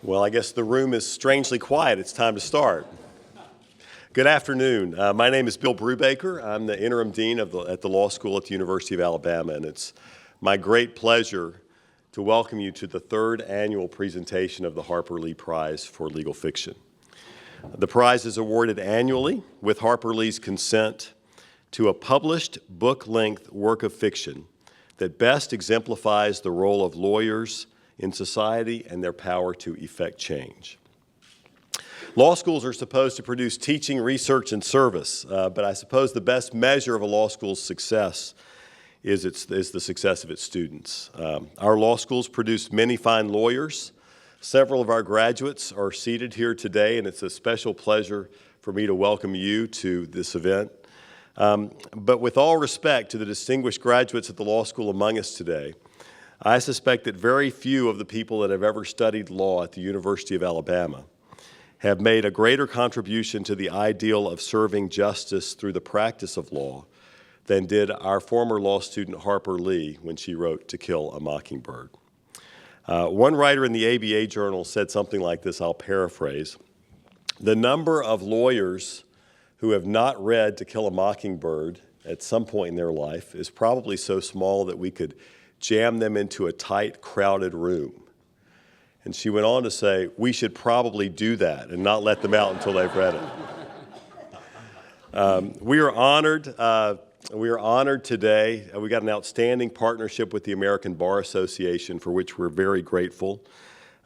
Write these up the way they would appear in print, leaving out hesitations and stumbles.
Well, I guess the room is strangely quiet. It's time to start. Good afternoon. My name is Bill Brubaker. I'm the interim dean at the law school at the University of Alabama, and it's my great pleasure to welcome you to the third annual presentation of the Harper Lee Prize for Legal Fiction. The prize is awarded annually with Harper Lee's consent to a published book-length work of fiction that best exemplifies the role of lawyers in society and their power to effect change. Law schools are supposed to produce teaching, research, and service, but I suppose the best measure of a law school's success is the success of its students. Our law schools produce many fine lawyers. Several of our graduates are seated here today, and it's a special pleasure for me to welcome you to this event. But with all respect to the distinguished graduates at the law school among us today, I suspect that very few of the people that have ever studied law at the University of Alabama have made a greater contribution to the ideal of serving justice through the practice of law than did our former law student Harper Lee when she wrote To Kill a Mockingbird. One writer in the ABA Journal said something like this, I'll paraphrase. The number of lawyers who have not read To Kill a Mockingbird at some point in their life is probably so small that we could jam them into a tight, crowded room. And she went on to say, we should probably do that and not let them out until they've read it. We are honored today. We got an outstanding partnership with the American Bar Association, for which we're very grateful.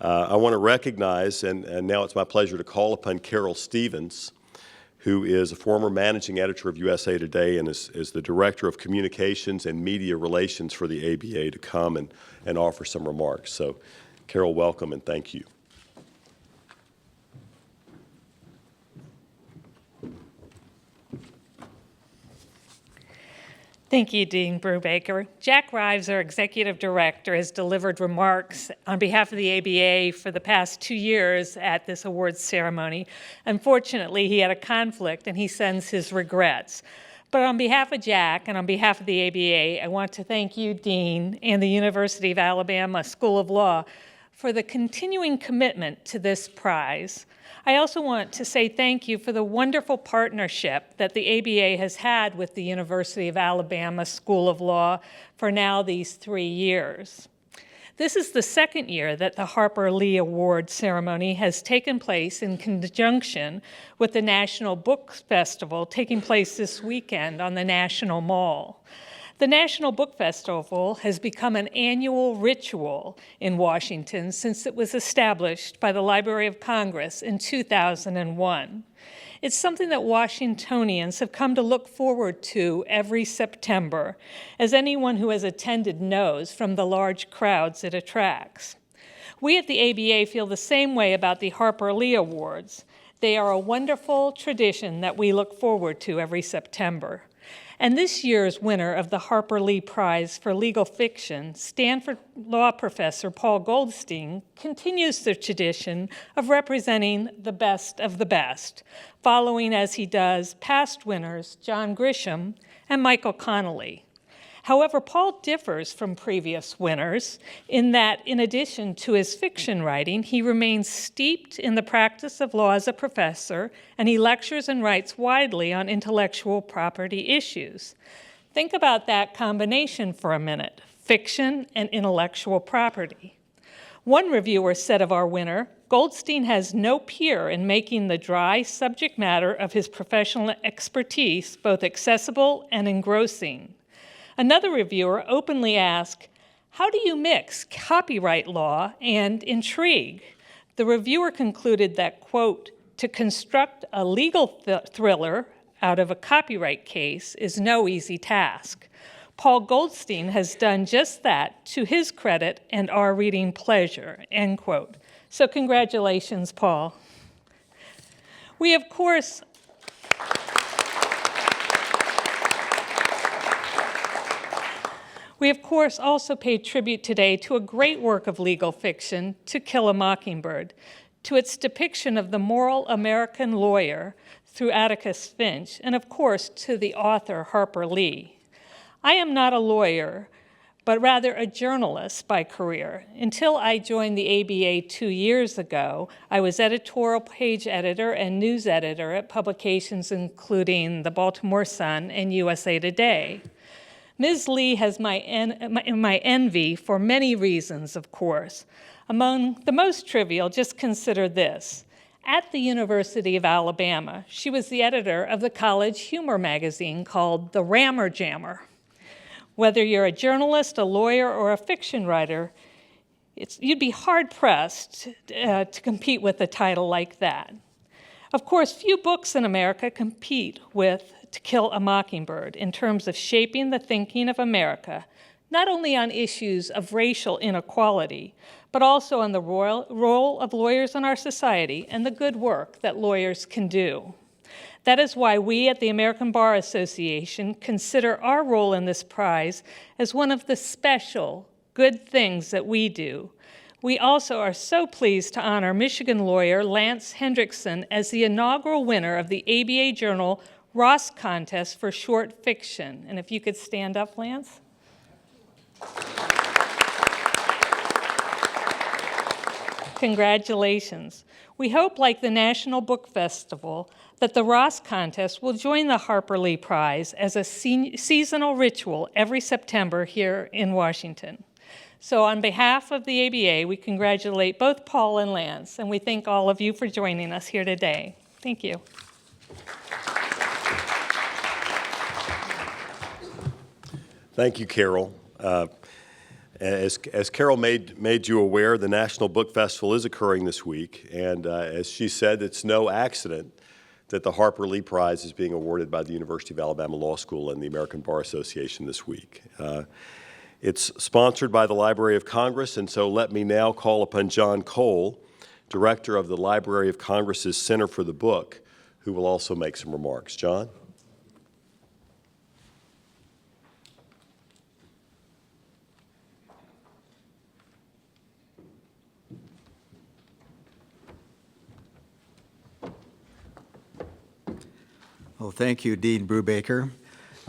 I want to recognize, and now it's my pleasure to call upon Carol Stevens, who is a former managing editor of USA Today and is the director of communications and media relations for the ABA, to come and offer some remarks. So, Carol, welcome and thank you. Thank you, Dean Brubaker. Jack Rives, our executive director, has delivered remarks on behalf of the ABA for the past 2 years at this awards ceremony. Unfortunately, he had a conflict and he sends his regrets. But on behalf of Jack and on behalf of the ABA, I want to thank you, Dean, and the University of Alabama School of Law for the continuing commitment to this prize. I also want to say thank you for the wonderful partnership that the ABA has had with the University of Alabama School of Law for now these 3 years. This is the second year that the Harper Lee Award ceremony has taken place in conjunction with the National Book Festival taking place this weekend on the National Mall. The National Book Festival has become an annual ritual in Washington since it was established by the Library of Congress in 2001. It's something that Washingtonians have come to look forward to every September, as anyone who has attended knows from the large crowds it attracts. We at the ABA feel the same way about the Harper Lee Awards. They are a wonderful tradition that we look forward to every September. And this year's winner of the Harper Lee Prize for Legal Fiction, Stanford law professor Paul Goldstein, continues the tradition of representing the best of the best, following as he does past winners John Grisham and Michael Connelly. However, Paul differs from previous winners in that, in addition to his fiction writing, he remains steeped in the practice of law as a professor, and he lectures and writes widely on intellectual property issues. Think about that combination for a minute, fiction and intellectual property. One reviewer said of our winner, Goldstein has no peer in making the dry subject matter of his professional expertise both accessible and engrossing. Another reviewer openly asked, how do you mix copyright law and intrigue? The reviewer concluded that, quote, to construct a legal thriller out of a copyright case is no easy task. Paul Goldstein has done just that to his credit and our reading pleasure, end quote. So congratulations, Paul. We, of course, also paid tribute today to a great work of legal fiction, To Kill a Mockingbird, to its depiction of the moral American lawyer through Atticus Finch, and of course to the author Harper Lee. I am not a lawyer, but rather a journalist by career. Until I joined the ABA 2 years ago, I was editorial page editor and news editor at publications including the Baltimore Sun and USA Today. Ms. Lee has my envy for many reasons, of course. Among the most trivial, just consider this. At the University of Alabama, she was the editor of the college humor magazine called The Rammer Jammer. Whether you're a journalist, a lawyer, or a fiction writer, you'd be hard-pressed to compete with a title like that. Of course, few books in America compete with To Kill a Mockingbird in terms of shaping the thinking of America, not only on issues of racial inequality, but also on the role of lawyers in our society and the good work that lawyers can do. That is why we at the American Bar Association consider our role in this prize as one of the special good things that we do. We also are so pleased to honor Michigan lawyer Lance Hendrickson as the inaugural winner of the ABA Journal Ross Contest for Short Fiction. And if you could stand up, Lance. Congratulations. We hope, like the National Book Festival, that the Ross Contest will join the Harper Lee Prize as a seasonal ritual every September here in Washington. So on behalf of the ABA, we congratulate both Paul and Lance, and we thank all of you for joining us here today. Thank you. Thank you, Carol. As Carol made you aware, the National Book Festival is occurring this week, and as she said, it's no accident that the Harper Lee Prize is being awarded by the University of Alabama Law School and the American Bar Association this week. It's sponsored by the Library of Congress, and so let me now call upon John Cole, Director of the Library of Congress's Center for the Book, who will also make some remarks. John? Well, thank you, Dean Brubaker.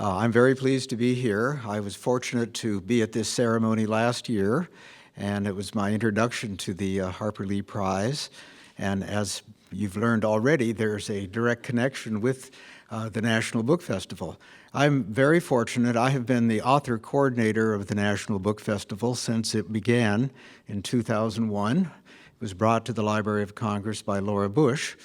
I'm very pleased to be here. I was fortunate to be at this ceremony last year, and it was my introduction to the Harper Lee Prize. And as you've learned already, there's a direct connection with the National Book Festival. I'm very fortunate. I have been the author coordinator of the National Book Festival since it began in 2001. It was brought to the Library of Congress by Laura Bush.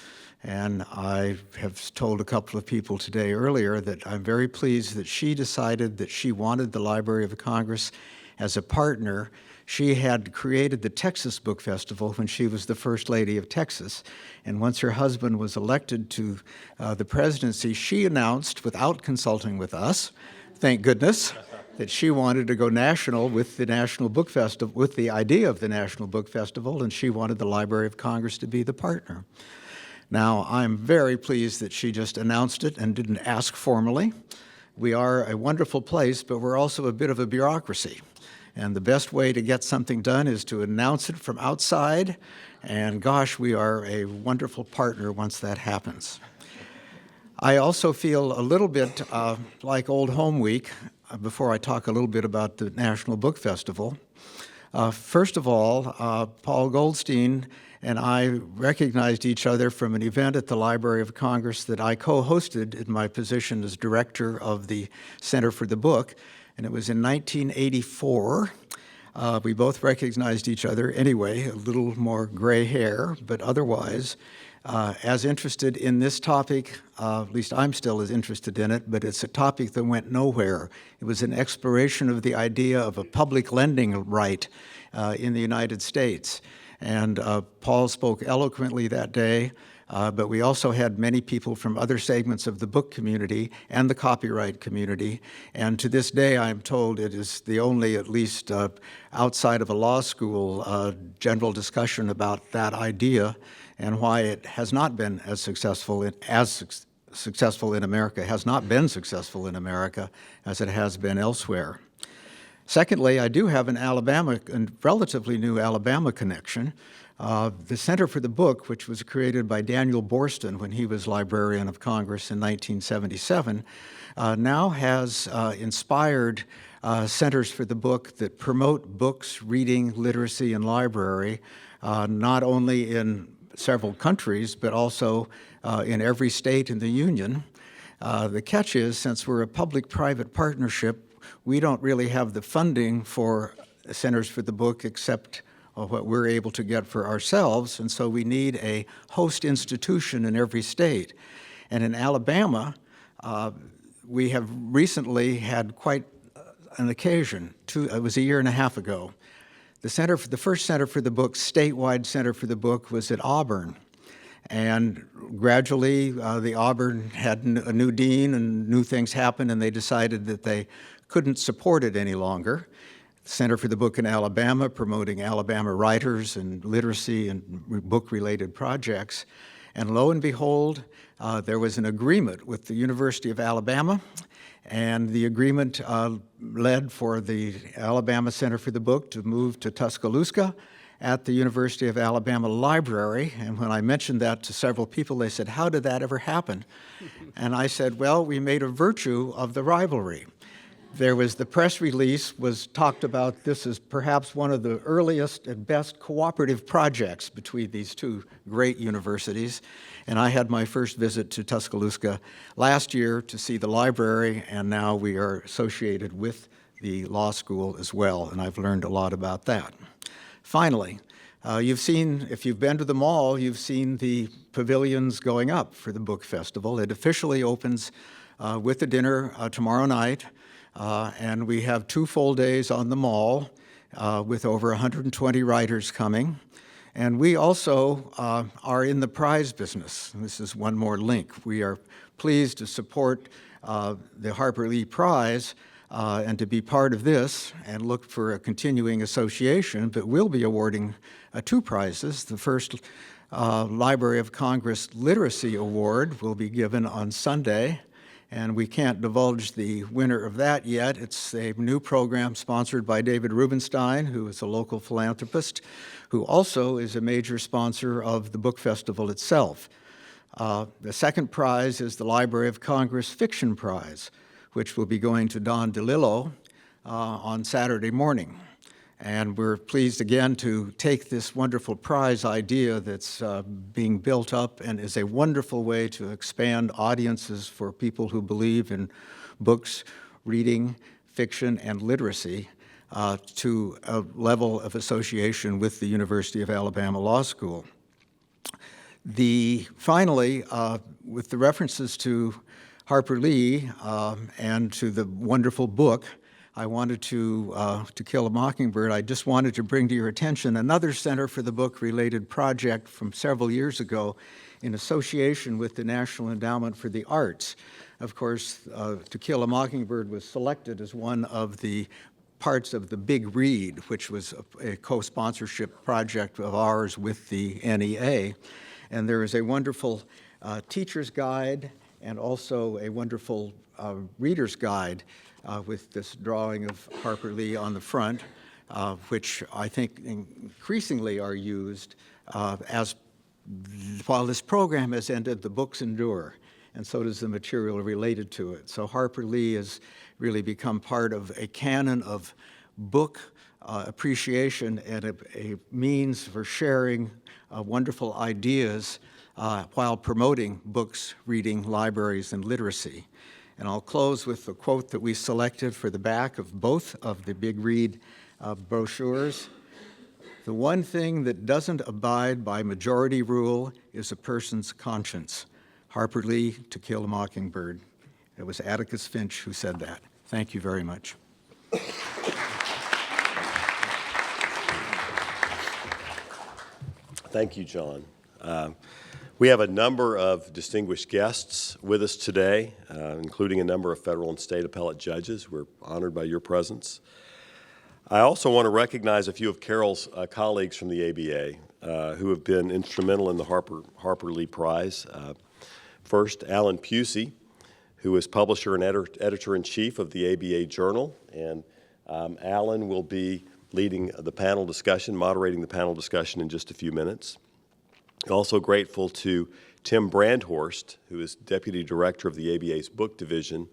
And I have told a couple of people today earlier that I'm very pleased that she decided that she wanted the Library of Congress as a partner. She had created the Texas Book Festival when she was the First Lady of Texas. And once her husband was elected to the presidency, she announced, without consulting with us, thank goodness, that she wanted to go national with the National Book Festival, with the idea of the National Book Festival, and she wanted the Library of Congress to be the partner. Now, I'm very pleased that she just announced it and didn't ask formally. We are a wonderful place, but we're also a bit of a bureaucracy. And the best way to get something done is to announce it from outside. And gosh, we are a wonderful partner once that happens. I also feel a little bit like Old Home Week before I talk a little bit about the National Book Festival. First of all, Paul Goldstein and I recognized each other from an event at the Library of Congress that I co-hosted in my position as director of the Center for the Book, and it was in 1984. We both recognized each other anyway, a little more gray hair, but otherwise, as interested in this topic, at least I'm still as interested in it, but it's a topic that went nowhere. It was an exploration of the idea of a public lending right in the United States. And Paul spoke eloquently that day, but we also had many people from other segments of the book community and the copyright community. And to this day, I'm told it is the only, at least outside of a law school, general discussion about that idea and why it has not been as successful in America, has not been successful in America as it has been elsewhere. Secondly, I do have an relatively new Alabama connection. The Center for the Book, which was created by Daniel Borston when he was Librarian of Congress in 1977, now has inspired centers for the book that promote books, reading, literacy, and library, not only in several countries, but also in every state in the Union. The catch is, since we're a public-private partnership, we don't really have the funding for Centers for the Book except what we're able to get for ourselves, and so we need a host institution in every state. And in Alabama, we have recently had quite an occasion. It was a year and a half ago. The first Center for the Book, statewide Center for the Book, was at Auburn. And gradually, the Auburn had a new dean and new things happened, and they decided that they couldn't support it any longer. Center for the Book in Alabama, promoting Alabama writers and literacy and book-related projects. And lo and behold, there was an agreement with the University of Alabama, and the agreement led for the Alabama Center for the Book to move to Tuscaloosa at the University of Alabama Library. And when I mentioned that to several people, they said, "How did that ever happen?" And I said, well, we made a virtue of the rivalry. There was the press release was talked about this as perhaps one of the earliest and best cooperative projects between these two great universities. And I had my first visit to Tuscaloosa last year to see the library, and now we are associated with the law school as well, and I've learned a lot about that. Finally, you've seen, if you've been to the mall, you've seen the pavilions going up for the book festival. It officially opens with a dinner tomorrow night. And we have 2 full days on the mall with over 120 writers coming. And we also are in the prize business. This is one more link. We are pleased to support the Harper Lee Prize and to be part of this and look for a continuing association, but we'll be awarding 2 prizes. The first Library of Congress Literacy Award will be given on Sunday, and we can't divulge the winner of that yet. It's a new program sponsored by David Rubenstein, who is a local philanthropist, who also is a major sponsor of the book festival itself. The second prize is the Library of Congress Fiction Prize, which will be going to Don DeLillo on Saturday morning. And we're pleased again to take this wonderful prize idea that's being built up and is a wonderful way to expand audiences for people who believe in books, reading, fiction, and literacy to a level of association with the University of Alabama Law School. Finally, with the references to Harper Lee and to the wonderful book, I wanted To Kill a Mockingbird, I just wanted to bring to your attention another Center for the Book-related project from several years ago in association with the National Endowment for the Arts. Of course, To Kill a Mockingbird was selected as one of the parts of the Big Read, which was a co-sponsorship project of ours with the NEA. And there is a wonderful teacher's guide and also a wonderful reader's guide with this drawing of Harper Lee on the front, which I think increasingly are used while this program has ended, the books endure, and so does the material related to it. So Harper Lee has really become part of a canon of book appreciation and a means for sharing wonderful ideas while promoting books, reading, libraries, and literacy. And I'll close with the quote that we selected for the back of both of the Big Read brochures. "The one thing that doesn't abide by majority rule is a person's conscience." Harper Lee, To Kill a Mockingbird. It was Atticus Finch who said that. Thank you very much. Thank you, John. We have a number of distinguished guests with us today, including a number of federal and state appellate judges. We're honored by your presence. I also want to recognize a few of Carol's colleagues from the ABA who have been instrumental in the Harper Lee Prize. First, Alan Pusey, who is publisher and editor-in-chief of the ABA Journal, and Alan will be leading the panel discussion, moderating the panel discussion in just a few minutes. Also grateful to Tim Brandhorst, who is Deputy Director of the ABA's Book Division,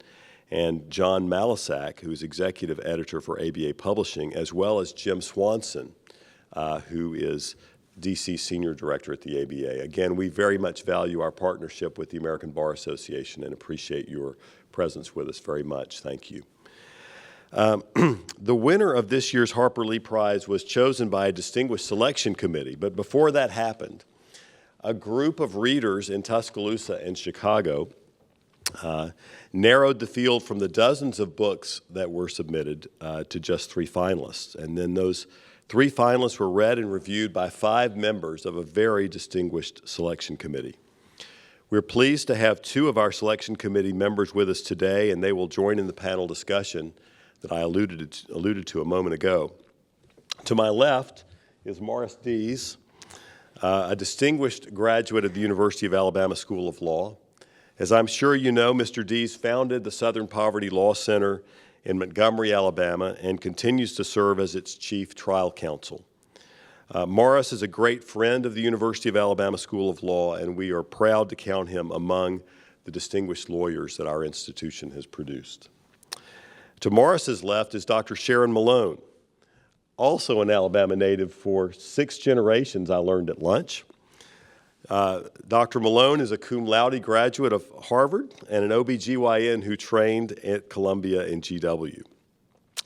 and John Malisak, who's executive editor for ABA Publishing, as well as Jim Swanson, who is DC Senior Director at the ABA. Again, we very much value our partnership with the American Bar Association and appreciate your presence with us very much. Thank you. The winner of this year's Harper Lee Prize was chosen by a distinguished selection committee, but before that happened, a group of readers in Tuscaloosa and Chicago narrowed the field from the dozens of books that were submitted to just 3 finalists. And then those 3 finalists were read and reviewed by 5 members of a very distinguished selection committee. We're pleased to have 2 of our selection committee members with us today, and they will join in the panel discussion that I alluded to a moment ago. To my left is Morris Dees, a distinguished graduate of the University of Alabama School of Law. As I'm sure you know, Mr. Dees founded the Southern Poverty Law Center in Montgomery, Alabama, and continues to serve as its chief trial counsel. Morris is a great friend of the University of Alabama School of Law, and we are proud to count him among the distinguished lawyers that our institution has produced. To Morris's left is Dr. Sharon Malone, also an Alabama native for 6 generations, I learned at lunch. Dr. Malone is a cum laude graduate of Harvard and an OBGYN who trained at Columbia and GW.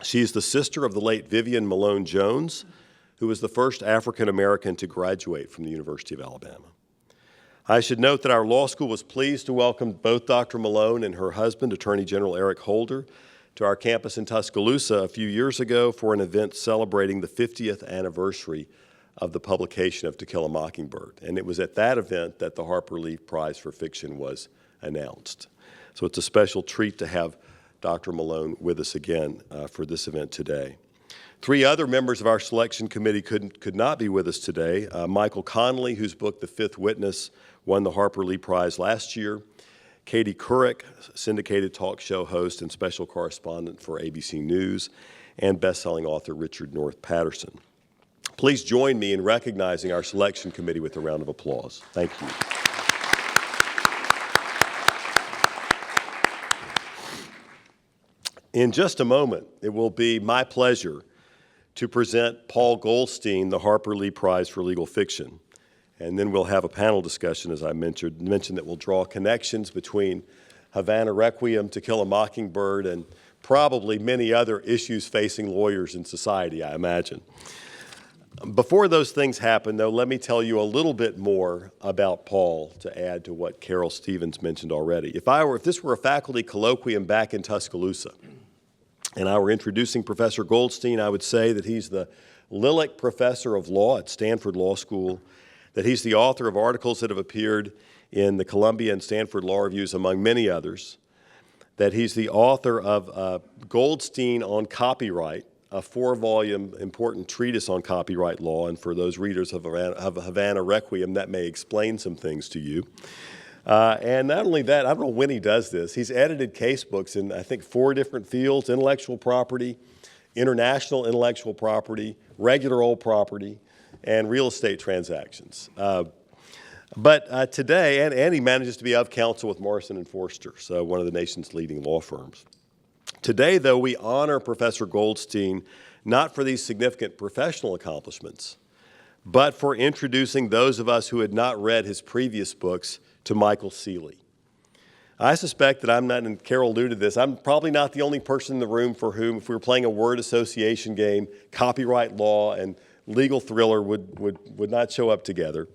She is the sister of the late Vivian Malone Jones, who was the first African American to graduate from the University of Alabama. I should note that our law school was pleased to welcome both Dr. Malone and her husband, Attorney General Eric Holder, to our campus in Tuscaloosa a few years ago for an event celebrating the 50th anniversary of the publication of To Kill a Mockingbird. And it was at that event that the Harper Lee Prize for Fiction was announced. So it's a special treat to have Dr. Malone with us again for this event today. 3 other members of our selection committee could not be with us today. Michael Connolly, whose book, The Fifth Witness, won the Harper Lee Prize last year. Katie Couric, syndicated talk show host and special correspondent for ABC News, and best-selling author Richard North Patterson. Please join me in recognizing our selection committee with a round of applause. Thank you. In just a moment, it will be my pleasure to present Paul Goldstein the Harper Lee Prize for Legal Fiction. And then we'll have a panel discussion, as I mentioned that will draw connections between Havana Requiem, To Kill a Mockingbird, and probably many other issues facing lawyers in society, I imagine. Before those things happen, though, let me tell you a little bit more about Paul to add to what Carol Stevens mentioned already. If this were a faculty colloquium back in Tuscaloosa, and I were introducing Professor Goldstein, I would say that he's the Lillick Professor of Law at Stanford Law School, that he's the author of articles that have appeared in the Columbia and Stanford Law Reviews, among many others, that he's the author of Goldstein on Copyright, a 4-volume important treatise on copyright law, and for those readers of Havana Requiem, that may explain some things to you. And not only that, I don't know when he does this, he's edited case books in, I think, 4 different fields: intellectual property, international intellectual property, regular old property, and real estate transactions. But today, and he manages to be of counsel with Morrison & Foerster, so one of the nation's leading law firms. Today, though, we honor Professor Goldstein not for these significant professional accomplishments, but for introducing those of us who had not read his previous books to Michael Seeley. I suspect that I'm not, and Carol alluded to this, I'm probably not the only person in the room for whom, if we were playing a word association game, copyright law and legal thriller would not show up together.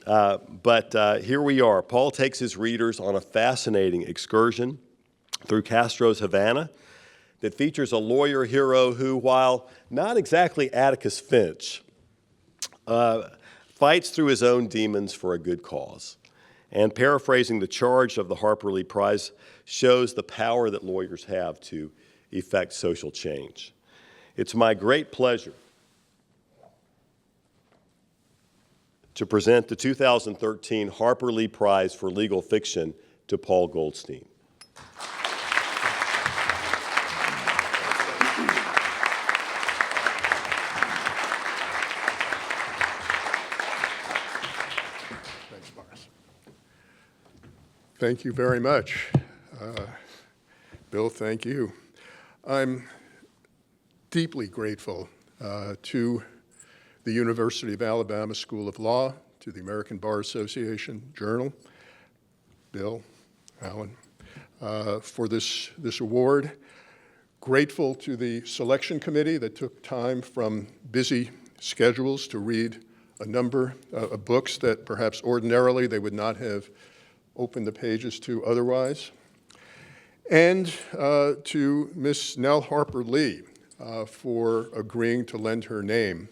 But here we are. Paul takes his readers on a fascinating excursion through Castro's Havana that features a lawyer hero who, while not exactly Atticus Finch, fights through his own demons for a good cause. And paraphrasing the charge of the Harper Lee Prize, shows the power that lawyers have to effect social change. It's my great pleasure to present the 2013 Harper Lee Prize for Legal Fiction to Paul Goldstein. Thank you very much. Bill, thank you. I'm deeply grateful to the University of Alabama School of Law, to the American Bar Association Journal, Bill, Alan, for this award. Grateful to the selection committee that took time from busy schedules to read a number of books that perhaps ordinarily they would not have opened the pages to otherwise. And to Miss Nell Harper Lee for agreeing to lend her name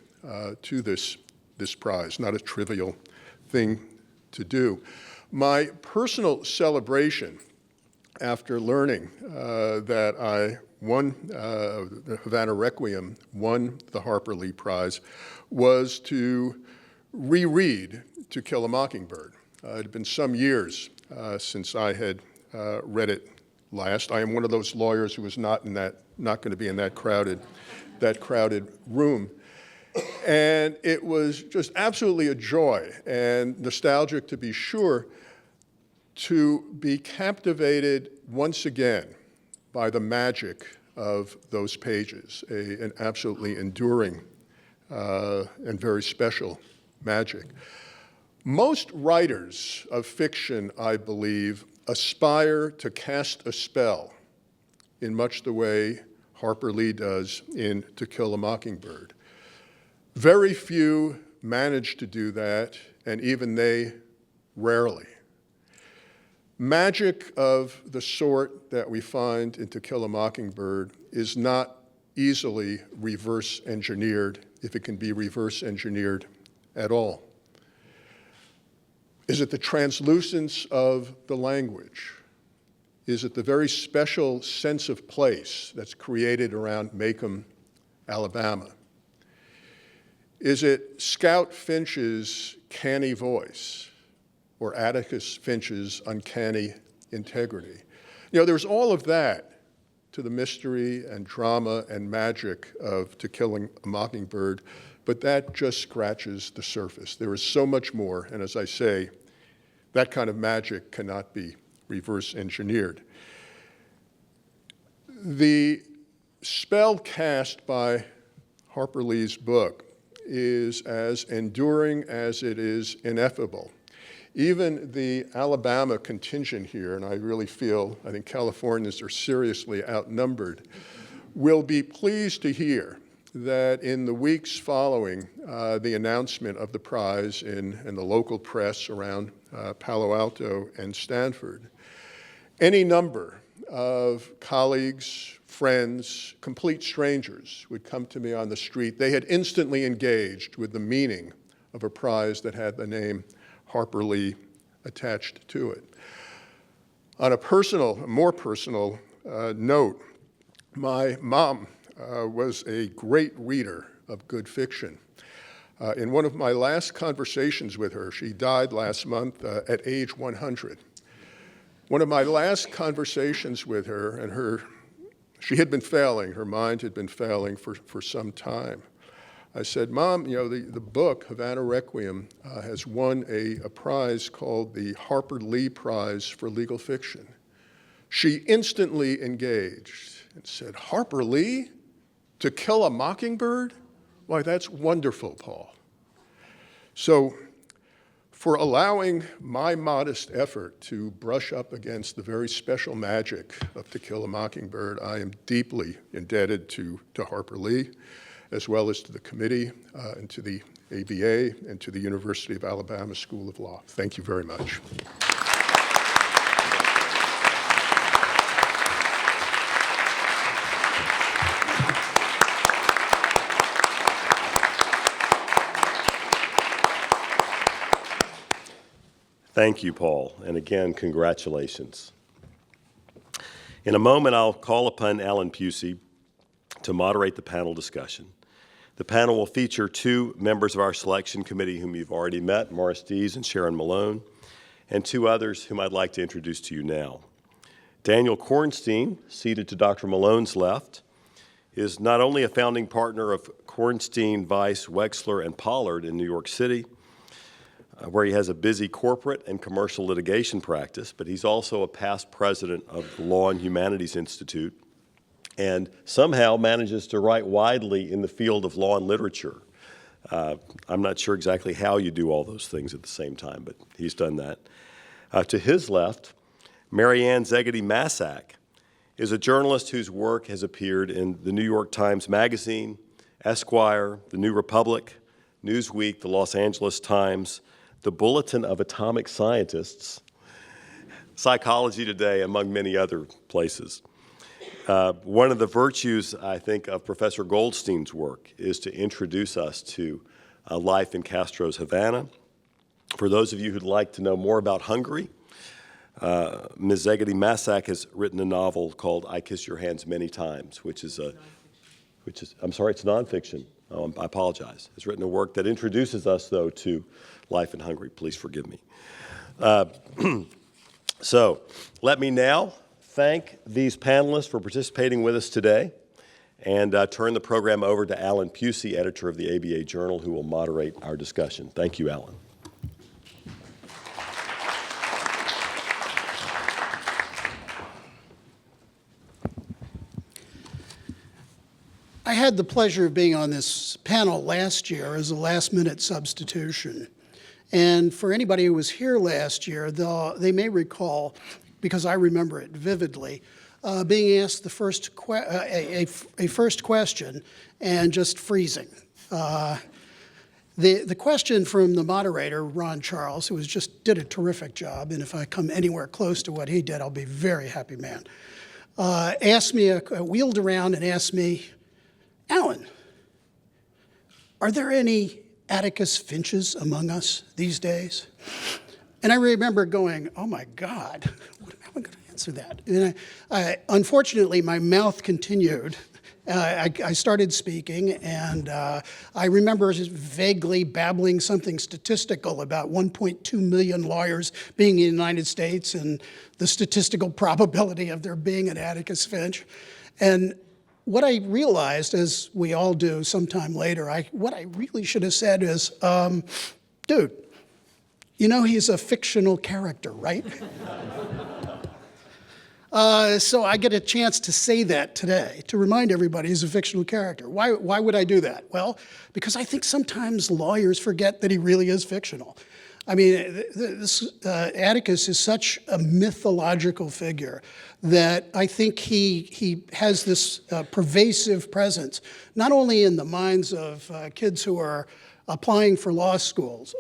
to this prize, not a trivial thing to do. My personal celebration after learning that I won, the Havana Requiem won the Harper Lee Prize was to reread To Kill a Mockingbird. It had been some years since I had read it last. I am one of those lawyers who was not going to be in that crowded room. And it was just absolutely a joy and nostalgic, to be sure, to be captivated once again by the magic of those pages, an absolutely enduring and very special magic. Most writers of fiction, I believe, aspire to cast a spell in much the way Harper Lee does in To Kill a Mockingbird. Very few manage to do that, and even they rarely. Magic of the sort that we find in To Kill a Mockingbird is not easily reverse engineered, if it can be reverse engineered at all. Is it the translucence of the language? Is it the very special sense of place that's created around Macomb, Alabama? Is it Scout Finch's canny voice or Atticus Finch's uncanny integrity? You know, there's all of that to the mystery and drama and magic of To Kill a Mockingbird, but that just scratches the surface. There is so much more, and as I say, that kind of magic cannot be reverse engineered. The spell cast by Harper Lee's book is as enduring as it is ineffable. Even the Alabama contingent here, and I really feel, I think Californians are seriously outnumbered, will be pleased to hear that in the weeks following the announcement of the prize in the local press around Palo Alto and Stanford, any number of colleagues, friends, complete strangers would come to me on the street. They had instantly engaged with the meaning of a prize that had the name Harper Lee attached to it. On a more personal note, my mom was a great reader of good fiction. In one of my last conversations with her, she died last month at age 100. One of my last conversations with her, and she had been failing, her mind had been failing for some time. I said, Mom, you know, the book, Havana Requiem, has won a prize called the Harper Lee Prize for Legal Fiction. She instantly engaged and said, Harper Lee? To Kill a Mockingbird? Why, that's wonderful, Paul. So for allowing my modest effort to brush up against the very special magic of To Kill a Mockingbird, I am deeply indebted to Harper Lee, as well as to the committee and to the ABA and to the University of Alabama School of Law. Thank you very much. Thank you, Paul, and again, congratulations. In a moment, I'll call upon Alan Pusey to moderate the panel discussion. The panel will feature two members of our selection committee whom you've already met, Morris Dees and Sharon Malone, and two others whom I'd like to introduce to you now. Daniel Kornstein, seated to Dr. Malone's left, is not only a founding partner of Kornstein, Weiss, Wexler, and Pollard in New York City, where he has a busy corporate and commercial litigation practice, but he's also a past president of the Law and Humanities Institute, and somehow manages to write widely in the field of law and literature. I'm not sure exactly how you do all those things at the same time, but he's done that. To his left, Marianne Szegedy-Massak is a journalist whose work has appeared in the New York Times Magazine, Esquire, the New Republic, Newsweek, the Los Angeles Times, the Bulletin of Atomic Scientists, Psychology Today, among many other places. One of the virtues, I think, of Professor Goldstein's work is to introduce us to life in Castro's Havana. For those of you who'd like to know more about Hungary, Ms. Szegedy-Massak has written a novel called I Kiss Your Hands Many Times, I'm sorry, it's nonfiction. Oh, I apologize. Has written a work that introduces us, though, to life in Hungary. Please forgive me. So let me now thank these panelists for participating with us today and turn the program over to Alan Pusey, editor of the ABA Journal, who will moderate our discussion. Thank you, Alan. I had the pleasure of being on this panel last year as a last-minute substitution. And for anybody who was here last year, they may recall, because I remember it vividly, being asked the first first question and just freezing. The question from the moderator, Ron Charles, who did a terrific job, and if I come anywhere close to what he did, I'll be a very happy man, asked me, wheeled around and asked me, Alan, are there any Atticus Finches among us these days? And I remember going, oh my God, how am I going to answer that? And unfortunately, my mouth continued. I started speaking, and I remember vaguely babbling something statistical about 1.2 million lawyers being in the United States and the statistical probability of there being an Atticus Finch. And what I realized, as we all do sometime later, what I really should have said is, dude, you know he's a fictional character, right? So I get a chance to say that today, to remind everybody he's a fictional character. Why would I do that? Well, because I think sometimes lawyers forget that he really is fictional. I mean, Atticus is such a mythological figure that I think he has this pervasive presence, not only in the minds of kids who are applying for law schools.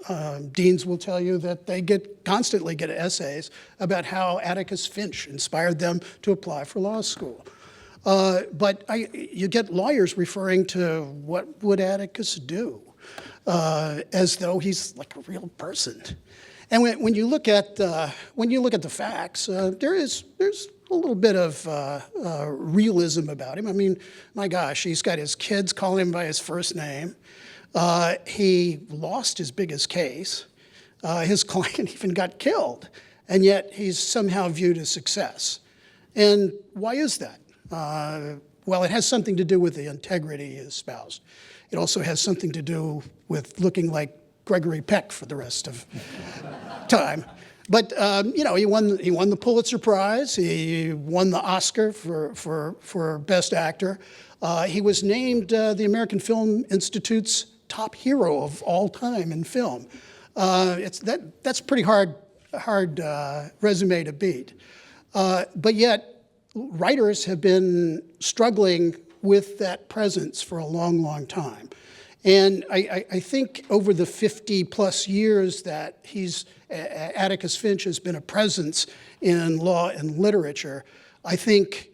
Deans will tell you that they constantly get essays about how Atticus Finch inspired them to apply for law school. But you get lawyers referring to what would Atticus do, as though he's like a real person. And when you look at the facts, there's a little bit of realism about him. I mean, my gosh, he's got his kids calling him by his first name. He lost his biggest case. His client even got killed, and yet he's somehow viewed as success. And why is that? Well, it has something to do with the integrity he espoused. It also has something to do with looking like Gregory Peck for the rest of time. But you know, he won the Pulitzer Prize. He won the Oscar for Best Actor. He was named the American Film Institute's top hero of all time in film. That's pretty hard resume to beat. But yet, writers have been struggling with that presence for a long, long time. And I think over the 50-plus years that Atticus Finch has been a presence in law and literature, I think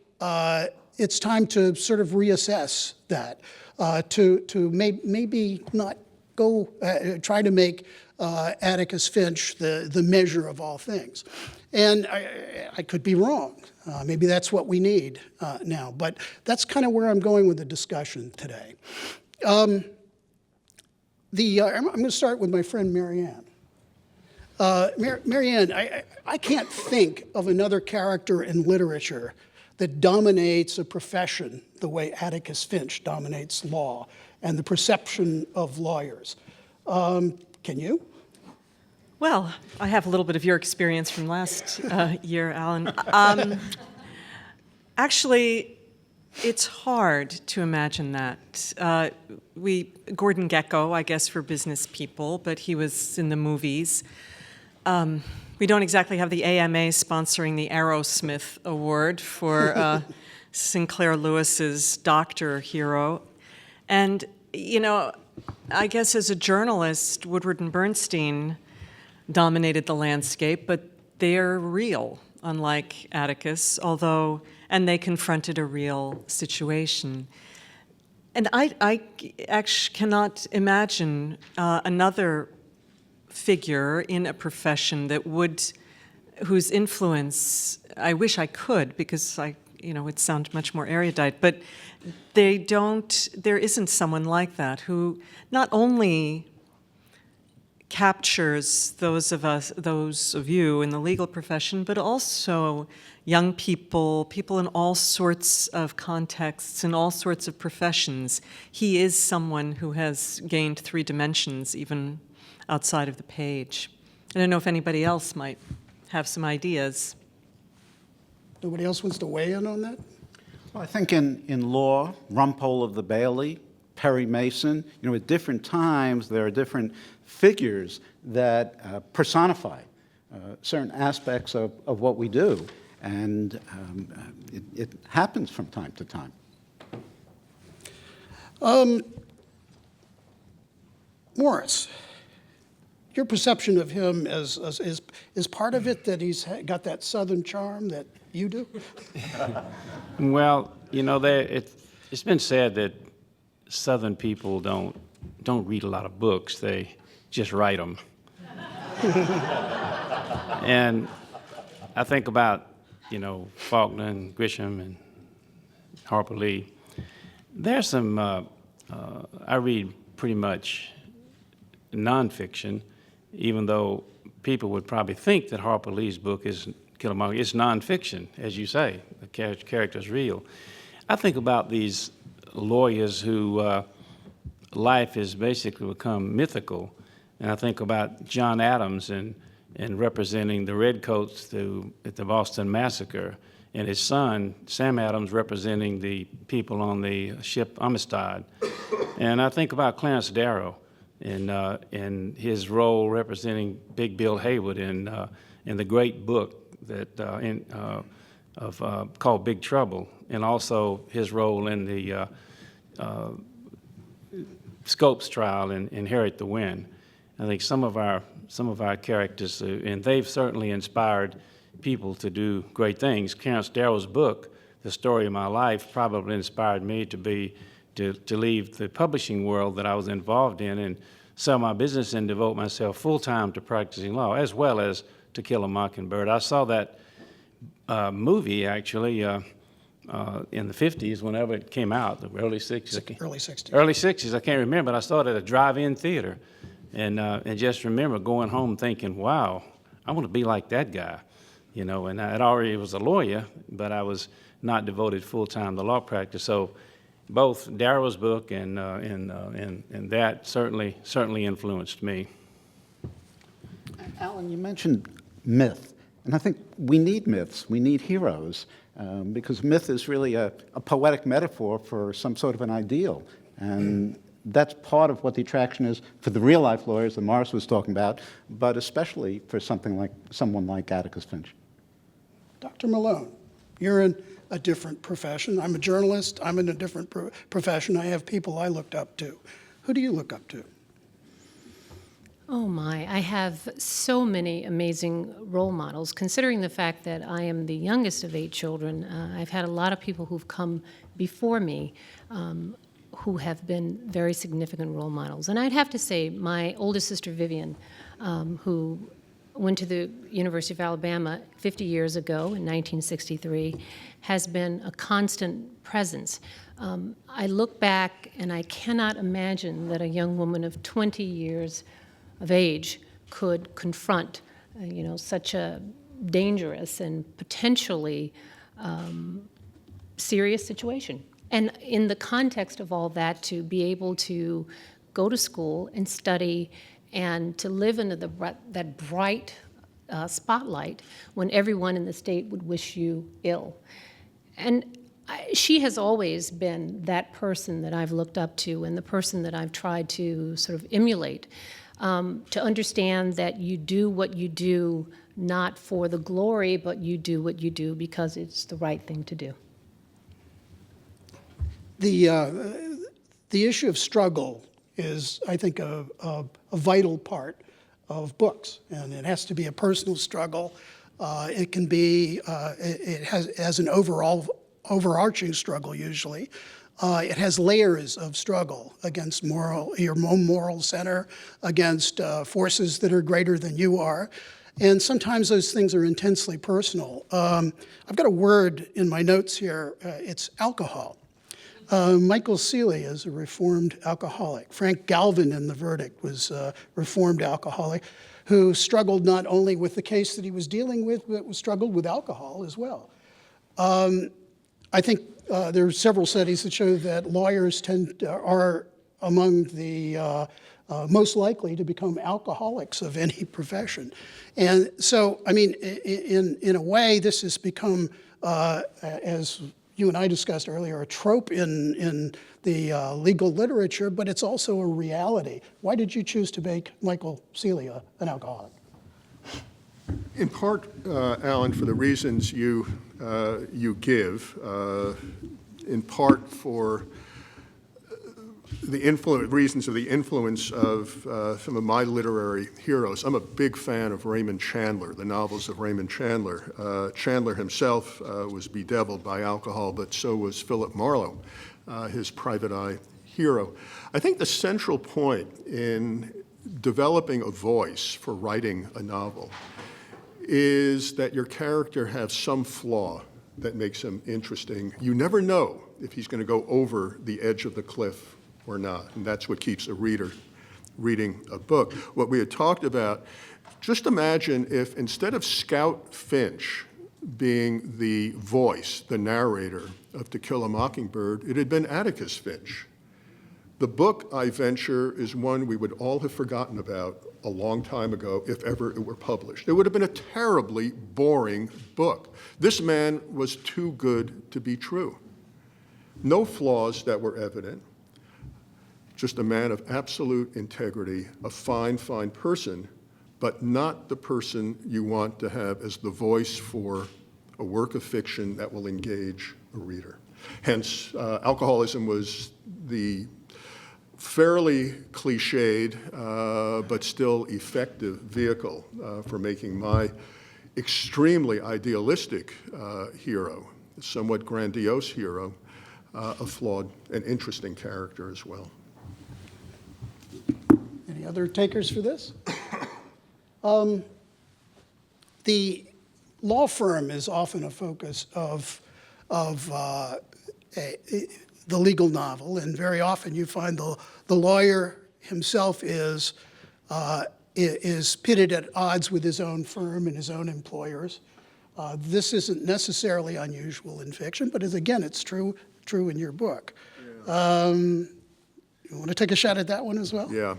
it's time to sort of reassess that, to maybe not go try to make Atticus Finch the measure of all things. And I could be wrong. Maybe that's what we need now. But that's kind of where I'm going with the discussion today. I'm going to start with my friend Marianne. Marianne, I can't think of another character in literature that dominates a profession the way Atticus Finch dominates law and the perception of lawyers. Can you? Well, I have a little bit of your experience from last year, Alan. Actually, it's hard to imagine that. Gordon Gekko, I guess for business people, but he was in the movies. We don't exactly have the AMA sponsoring the Aerosmith Award for Sinclair Lewis's doctor hero. And, you know, I guess as a journalist, Woodward and Bernstein dominated the landscape, but they're real, unlike Atticus, and they confronted a real situation. And I actually cannot imagine another figure in a profession whose influence, I wish I could, because it sounds much more erudite, but there isn't someone like that who not only captures those of you in the legal profession, but also young people in all sorts of contexts, in all sorts of professions. He is someone who has gained 3 dimensions, even outside of the page. I don't know if anybody else might have some ideas. Nobody else wants to weigh in on that? Well, I think in law, Rumpole of the Bailey, Perry Mason, at different times there are different figures that personify certain aspects of what we do. And it happens from time to time. Morris, your perception of him is part of it that he's got that Southern charm that you do? Well, it's been said that Southern people don't read a lot of books; they just write them. And I think about Faulkner and Grisham and Harper Lee. There's some I read pretty much nonfiction, even though people would probably think that Harper Lee's book is Kill a Mockingbird. It's nonfiction, as you say. The character's real. I think about these lawyers who life has basically become mythical, and I think about John Adams and representing the Redcoats at the Boston Massacre, and his son, Sam Adams, representing the people on the ship Amistad. And I think about Clarence Darrow and his role representing Big Bill Haywood in the great book called Big Trouble, and also his role in the Scopes trial in Inherit the Wind. I think some of our characters, and they've certainly inspired people to do great things. Clarence Darrow's book, The Story of My Life, probably inspired me to leave the publishing world that I was involved in and sell my business and devote myself full-time to practicing law, as well as To Kill a Mockingbird. I saw that movie, actually, in the 50s, whenever it came out, the early 60s. Early 60s. Early 60s, I can't remember, but I saw it at a drive-in theater. And just remember going home thinking, wow, I want to be like that guy. And I already was a lawyer, but I was not devoted full-time to law practice. So both Darrow's book and that certainly influenced me. Alan, you mentioned myth, and I think we need myths. We need heroes, because myth is really a poetic metaphor for some sort of an ideal. And that's part of what the attraction is for the real-life lawyers that Morris was talking about, but especially for someone like Atticus Finch. Dr. Malone, you're in a different profession. I'm a journalist. I'm in a different profession. I have people I looked up to. Who do you look up to? Oh my, I have so many amazing role models. Considering the fact that I am the youngest of 8 children, I've had a lot of people who've come before me who have been very significant role models. And I'd have to say my oldest sister, Vivian, who went to the University of Alabama 50 years ago in 1963, has been a constant presence. I look back and I cannot imagine that a young woman of 20 years of age could confront, such a dangerous and potentially serious situation. And in the context of all that, to be able to go to school and study and to live under that bright spotlight when everyone in the state would wish you ill. And she has always been that person that I've looked up to and the person that I've tried to sort of emulate, to understand that you do what you do not for the glory, but you do what you do because it's the right thing to do. The issue of struggle is, I think, a vital part of books, and it has to be a personal struggle. It can be, it has an overarching struggle usually. It has layers of struggle against your own moral center, against forces that are greater than you are. And sometimes those things are intensely personal. I've got a word in my notes here. It's alcohol. Michael Seeley is a reformed alcoholic. Frank Galvin in The Verdict was a reformed alcoholic who struggled not only with the case that he was dealing with, but struggled with alcohol as well. I think there are several studies that show that lawyers are among the most likely to become alcoholics of any profession. And so, I mean, in a way, this has become, as you and I discussed earlier, a trope in the legal literature, but it's also a reality. Why did you choose to make Michael Seeley an alcoholic? In part, Alan, for the reasons you give, in part for the reasons of the influence of some of my literary heroes. I'm a big fan of Raymond Chandler, the novels of Raymond Chandler. Chandler himself was bedeviled by alcohol, but so was Philip Marlowe, his private eye hero. I think the central point in developing a voice for writing a novel is that your character has some flaw that makes him interesting. You never know if he's going to go over the edge of the cliff or not, and that's what keeps a reader reading a book. What we had talked about, just imagine if instead of Scout Finch being the voice, the narrator of To Kill a Mockingbird, it had been Atticus Finch. The book, I venture, is one we would all have forgotten about a long time ago if ever it were published. It would have been a terribly boring book. This man was too good to be true. No flaws that were evident, just a man of absolute integrity, a fine, fine person, but not the person you want to have as the voice for a work of fiction that will engage a reader. Hence, alcoholism was the fairly cliched, but still effective vehicle for making my extremely idealistic hero, somewhat grandiose hero, a flawed and interesting character as well. Any other takers for this? The law firm is often a focus of the legal novel, and very often you find the lawyer himself is pitted at odds with his own firm and his own employers. This isn't necessarily unusual in fiction, but again, it's true in your book. Yeah. You want to take a shot at that one as well? Yeah.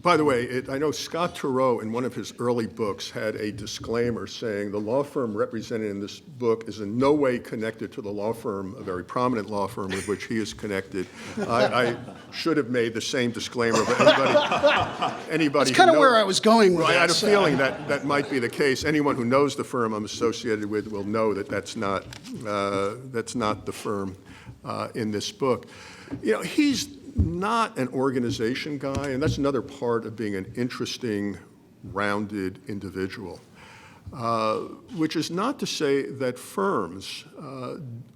By the way, I know Scott Turow in one of his early books had a disclaimer saying the law firm represented in this book is in no way connected to the law firm, a very prominent law firm with which he is connected. I should have made the same disclaimer, but anybody That's kind of where I was going with that. I had a so. feeling that might be the case. Anyone who knows the firm I'm associated with will know that that's not the firm in this book. You know, he's not an organization guy, and that's another part of being an interesting, rounded individual, which is not to say that firms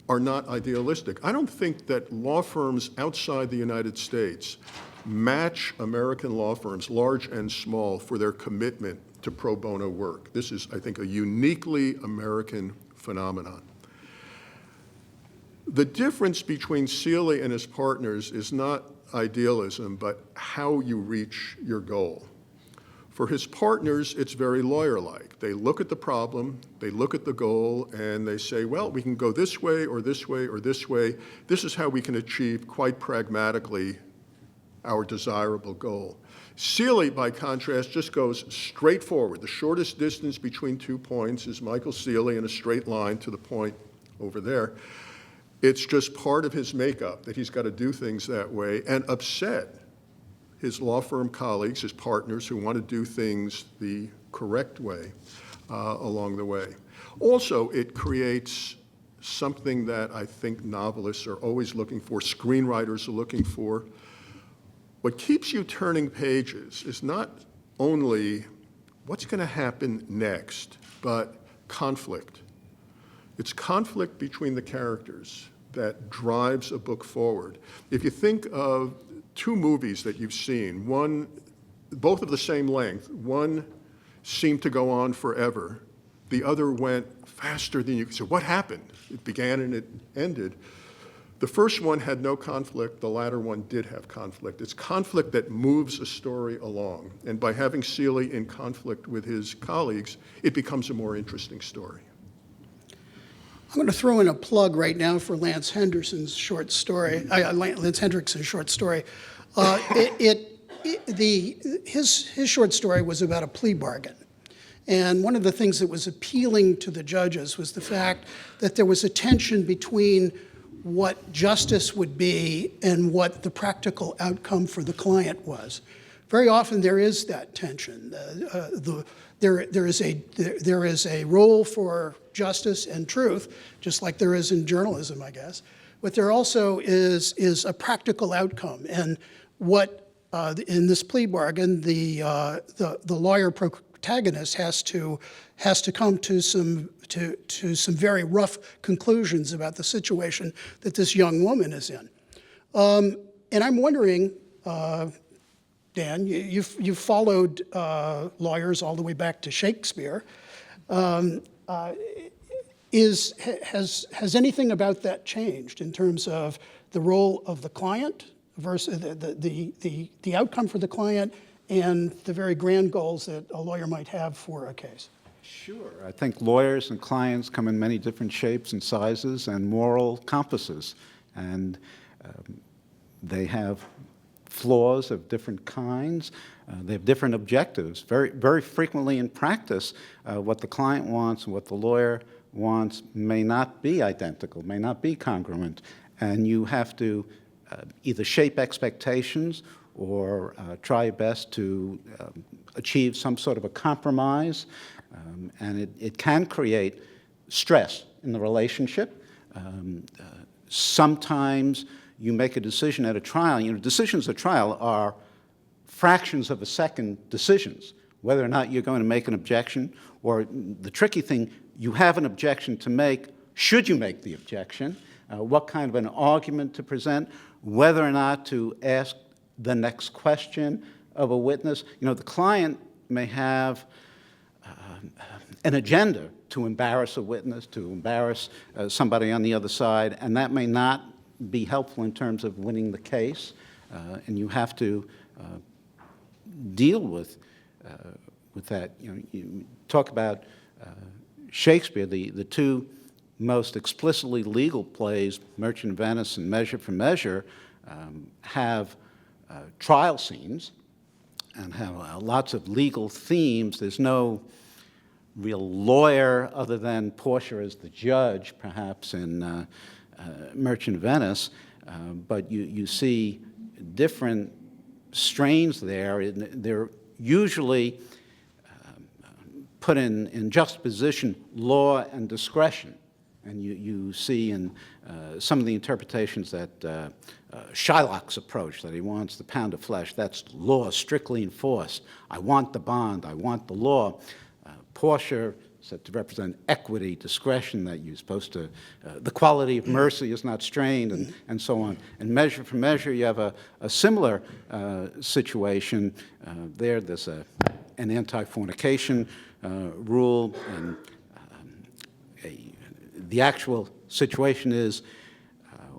are not idealistic. I don't think that law firms outside the United States match American law firms, large and small, for their commitment to pro bono work. This is, I think, a uniquely American phenomenon. The difference between Seeley and his partners is not idealism, but how you reach your goal. For his partners, it's very lawyer-like. They look at the problem, they look at the goal, and they say, well, we can go this way or this way or this way. This is how we can achieve quite pragmatically our desirable goal. Seeley, by contrast, just goes straight forward. The shortest distance between 2 points is Michael Seeley in a straight line to the point over there. It's just part of his makeup that he's got to do things that way and upset his law firm colleagues, his partners who want to do things the correct way along the way. Also, it creates something that I think novelists are always looking for, screenwriters are looking for. What keeps you turning pages is not only what's going to happen next, but conflict. It's conflict between the characters that drives a book forward. If you think of 2 movies that you've seen, both of the same length, one seemed to go on forever, the other went faster than you could say, what happened? It began and it ended. The first one had no conflict, the latter one did have conflict. It's conflict that moves a story along, and by having Seeley in conflict with his colleagues, it becomes a more interesting story. I'm going to throw in a plug right now for Lance Hendrickson's short story. His short story was about a plea bargain. And one of the things that was appealing to the judges was the fact that there was a tension between what justice would be and what the practical outcome for the client was. Very often there is that tension. There is a role for justice and truth, just like there is in journalism, I guess. But there also is a practical outcome. And what in this plea bargain, the lawyer protagonist has to come to some very rough conclusions about the situation that this young woman is in. And I'm wondering, Dan, you've followed lawyers all the way back to Shakespeare. Has anything about that changed in terms of the role of the client versus the outcome for the client and the very grand goals that a lawyer might have for a case? Sure. I think lawyers and clients come in many different shapes and sizes and moral compasses, and they have flaws of different kinds. They have different objectives. Very, very frequently in practice, what the client wants and what the lawyer wants may not be identical, may not be congruent, and you have to either shape expectations or try your best to achieve some sort of a compromise, and it can create stress in the relationship. Sometimes you make a decision at a trial. You know, decisions at trial are fractions of a second decisions, whether or not you're going to make an objection, or the tricky thing, you have an objection to make. Should you make the objection? What kind of an argument to present? Whether or not to ask the next question of a witness. You know, the client may have an agenda to embarrass a witness, to embarrass somebody on the other side, and that may not be helpful in terms of winning the case, and you have to deal with that. You know, you talk about Shakespeare, the 2 most explicitly legal plays, Merchant of Venice and Measure for Measure, have trial scenes and have lots of legal themes. There's no real lawyer other than Portia as the judge, perhaps, in Merchant of Venice, but you see different strains there. They're usually put in juxtaposition law and discretion. And you see in some of the interpretations that Shylock's approach, that he wants the pound of flesh, that's law strictly enforced. I want the bond, I want the law. Portia said to represent equity, discretion, that you're supposed to, the quality of mercy is not strained, and so on. And Measure for Measure, you have a similar situation. There's an anti-fornication rule, and the actual situation is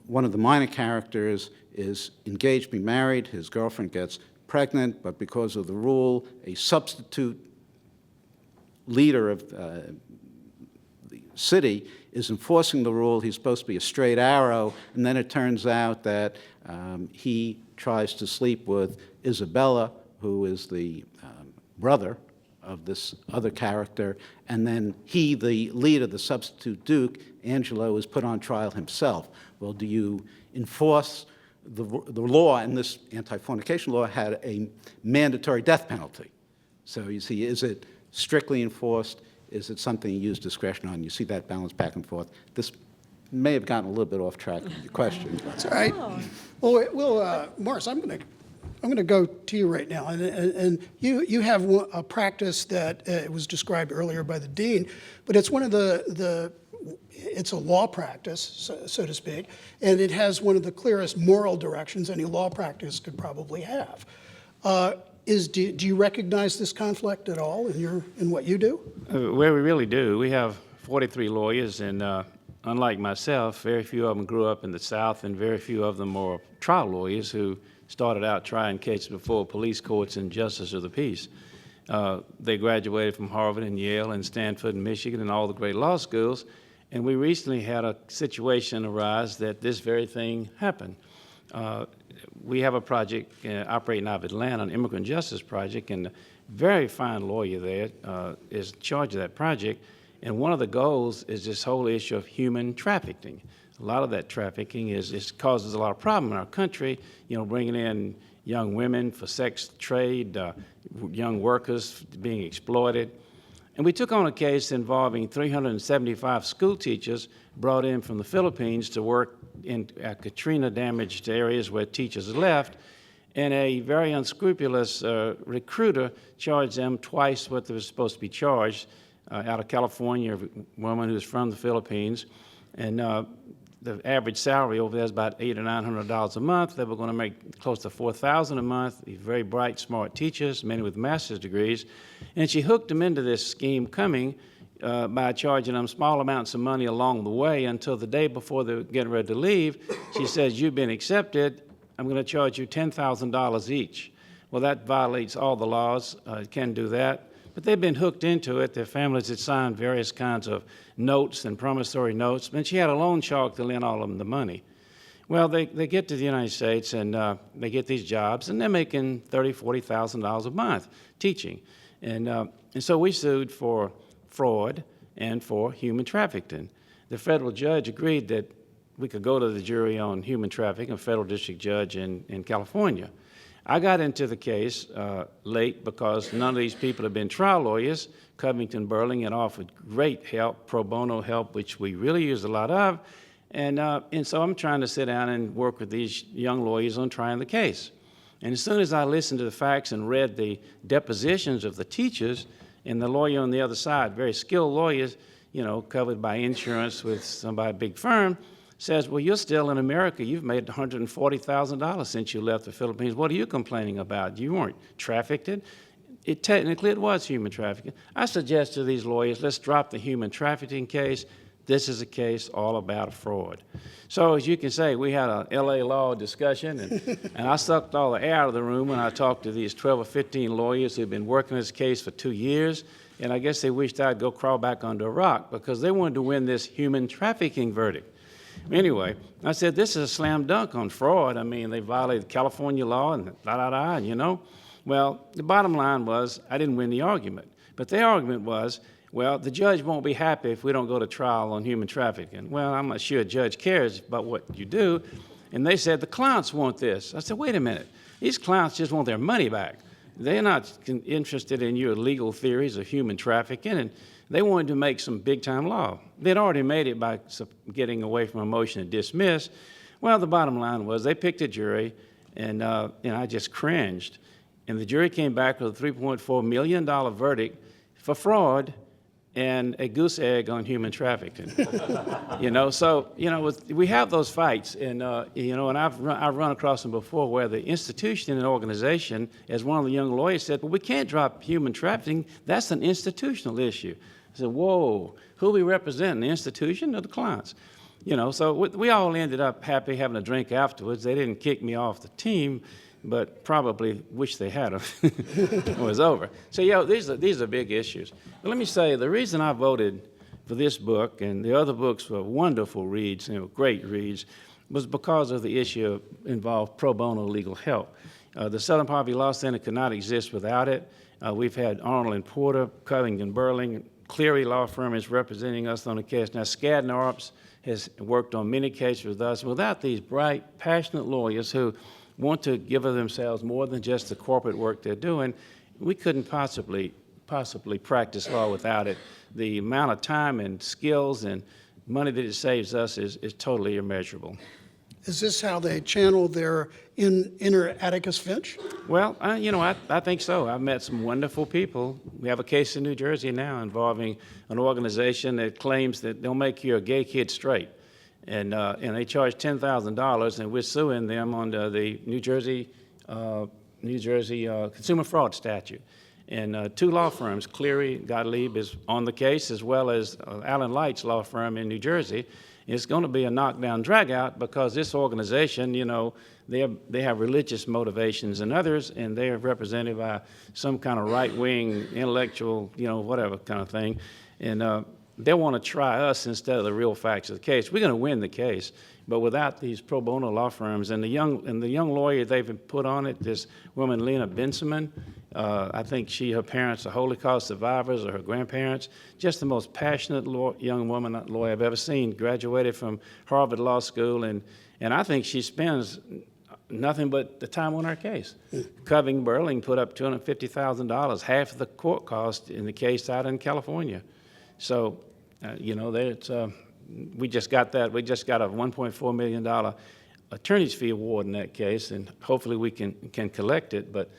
one of the minor characters is engaged to be married, his girlfriend gets pregnant, but because of the rule, a substitute leader of the city is enforcing the rule. He's supposed to be a straight arrow, and then it turns out that he tries to sleep with Isabella, who is the brother of this other character, and then he, the leader, the substitute duke, Angelo, is put on trial himself. Well, do you enforce the law? And this anti-fornication law had a mandatory death penalty. So you see, is it strictly enforced? Is it something you use discretion on? You see that balance back and forth. This may have gotten a little bit off track with your question. That's all right. Well, Morris, I'm going to go to you right now, and you have a practice that was described earlier by the dean, but it's one of it's a law practice, so to speak, and it has one of the clearest moral directions any law practice could probably have. Do you recognize this conflict at all in what you do? Well, we really do. We have 43 lawyers, and unlike myself, very few of them grew up in the South, and very few of them are trial lawyers who started out trying cases before police courts and justice of the peace. They graduated from Harvard and Yale and Stanford and Michigan and all the great law schools, and we recently had a situation arise that this very thing happened. We have a project operating out of Atlanta, an immigrant justice project, and a very fine lawyer there is in charge of that project. And one of the goals is this whole issue of human trafficking. A lot of that trafficking causes a lot of problem in our country, bringing in young women for sex trade, young workers being exploited. And we took on a case involving 375 school teachers brought in from the Philippines to work in Katrina-damaged areas where teachers had left, and a very unscrupulous recruiter charged them twice what they were supposed to be charged out of California, a woman who's from the Philippines, and the average salary over there is about $800 or $900 a month. They were going to make close to $4,000 a month. These very bright, smart teachers, many with master's degrees, and she hooked them into this scheme coming by charging them small amounts of money along the way until the day before they were getting ready to leave. She says, "You've been accepted. I'm going to charge you $10,000 each." Well, that violates all the laws. Can't do that. But they've been hooked into it. Their families had signed various kinds of notes and promissory notes, and she had a loan shark to lend all of them the money. Well, they get to the United States, and they get these jobs, and they're making $30,000, $40,000 a month teaching. And so we sued for fraud and for human trafficking. The federal judge agreed that we could go to the jury on human trafficking, a federal district judge in California. I got into the case late because none of these people have been trial lawyers. Covington Burling had offered great help, pro bono help, which we really used a lot of. And so I'm trying to sit down and work with these young lawyers on trying the case. And as soon as I listened to the facts and read the depositions of the teachers and the lawyer on the other side, very skilled lawyers, covered by insurance with somebody, big firm, says, "Well, you're still in America. You've made $140,000 since you left the Philippines. What are you complaining about? You weren't trafficked." Technically, it was human trafficking. I suggest to these lawyers, let's drop the human trafficking case. This is a case all about fraud. So as you can say, we had a LA law discussion, and I sucked all the air out of the room when I talked to these 12 or 15 lawyers who've been working this case for 2 years, and I guess they wished I'd go crawl back under a rock because they wanted to win this human trafficking verdict. Anyway, I said, this is a slam dunk on fraud. I mean, they violated California law and da-da-da, Well, the bottom line was I didn't win the argument. But their argument was, well, the judge won't be happy if we don't go to trial on human trafficking. Well, I'm not sure a judge cares about what you do. And they said, the clients want this. I said, wait a minute. These clients just want their money back. They're not interested in your legal theories of human trafficking, and they wanted to make some big-time law. They'd already made it by getting away from a motion to dismiss. Well, the bottom line was they picked a jury, and I just cringed. And the jury came back with a $3.4 million verdict for fraud and a goose egg on human trafficking. We have those fights, and I've run across them before where the institution and organization, as one of the young lawyers said, well, we can't drop human trafficking. That's an institutional issue. I said, whoa, who we represent, the institution or the clients? So we all ended up happy having a drink afterwards. They didn't kick me off the team, but probably wish they had it was over. So, these are big issues. But let me say, the reason I voted for this book, and the other books were wonderful reads, great reads, was because of the issue involved pro bono legal help. The Southern Poverty Law Center could not exist without it. We've had Arnold and Porter, Covington Burling, Cleary Law Firm is representing us on the case. Now, Skadden Arps has worked on many cases with us. Without these bright, passionate lawyers who want to give of themselves more than just the corporate work they're doing, we couldn't possibly practice law without it. The amount of time and skills and money that it saves us is totally immeasurable. Is this how they channel their inner Atticus Finch? Well, I think so. I've met some wonderful people. We have a case in New Jersey now involving an organization that claims that they'll make you a gay kid straight. And they charge $10,000, and we're suing them under the New Jersey Consumer Fraud Statute. And two law firms, Cleary Gottlieb is on the case, as well as Allen Light's law firm in New Jersey. It's going to be a knockdown dragout because this organization, they have religious motivations and others, and they are represented by some kind of right-wing intellectual, whatever kind of thing. And they want to try us instead of the real facts of the case. We're going to win the case, but without these pro bono law firms and the young lawyer they've put on it, this woman Lena Benjamin, I think her parents are Holocaust survivors or her grandparents, just the most passionate young woman lawyer I've ever seen. Graduated from Harvard Law School, and I think she spends nothing but the time on our case. Covington Burling put up $250,000, half of the court cost in the case out in California. So, we just got that. We just got a $1.4 million attorney's fee award in that case, and hopefully we can collect it. But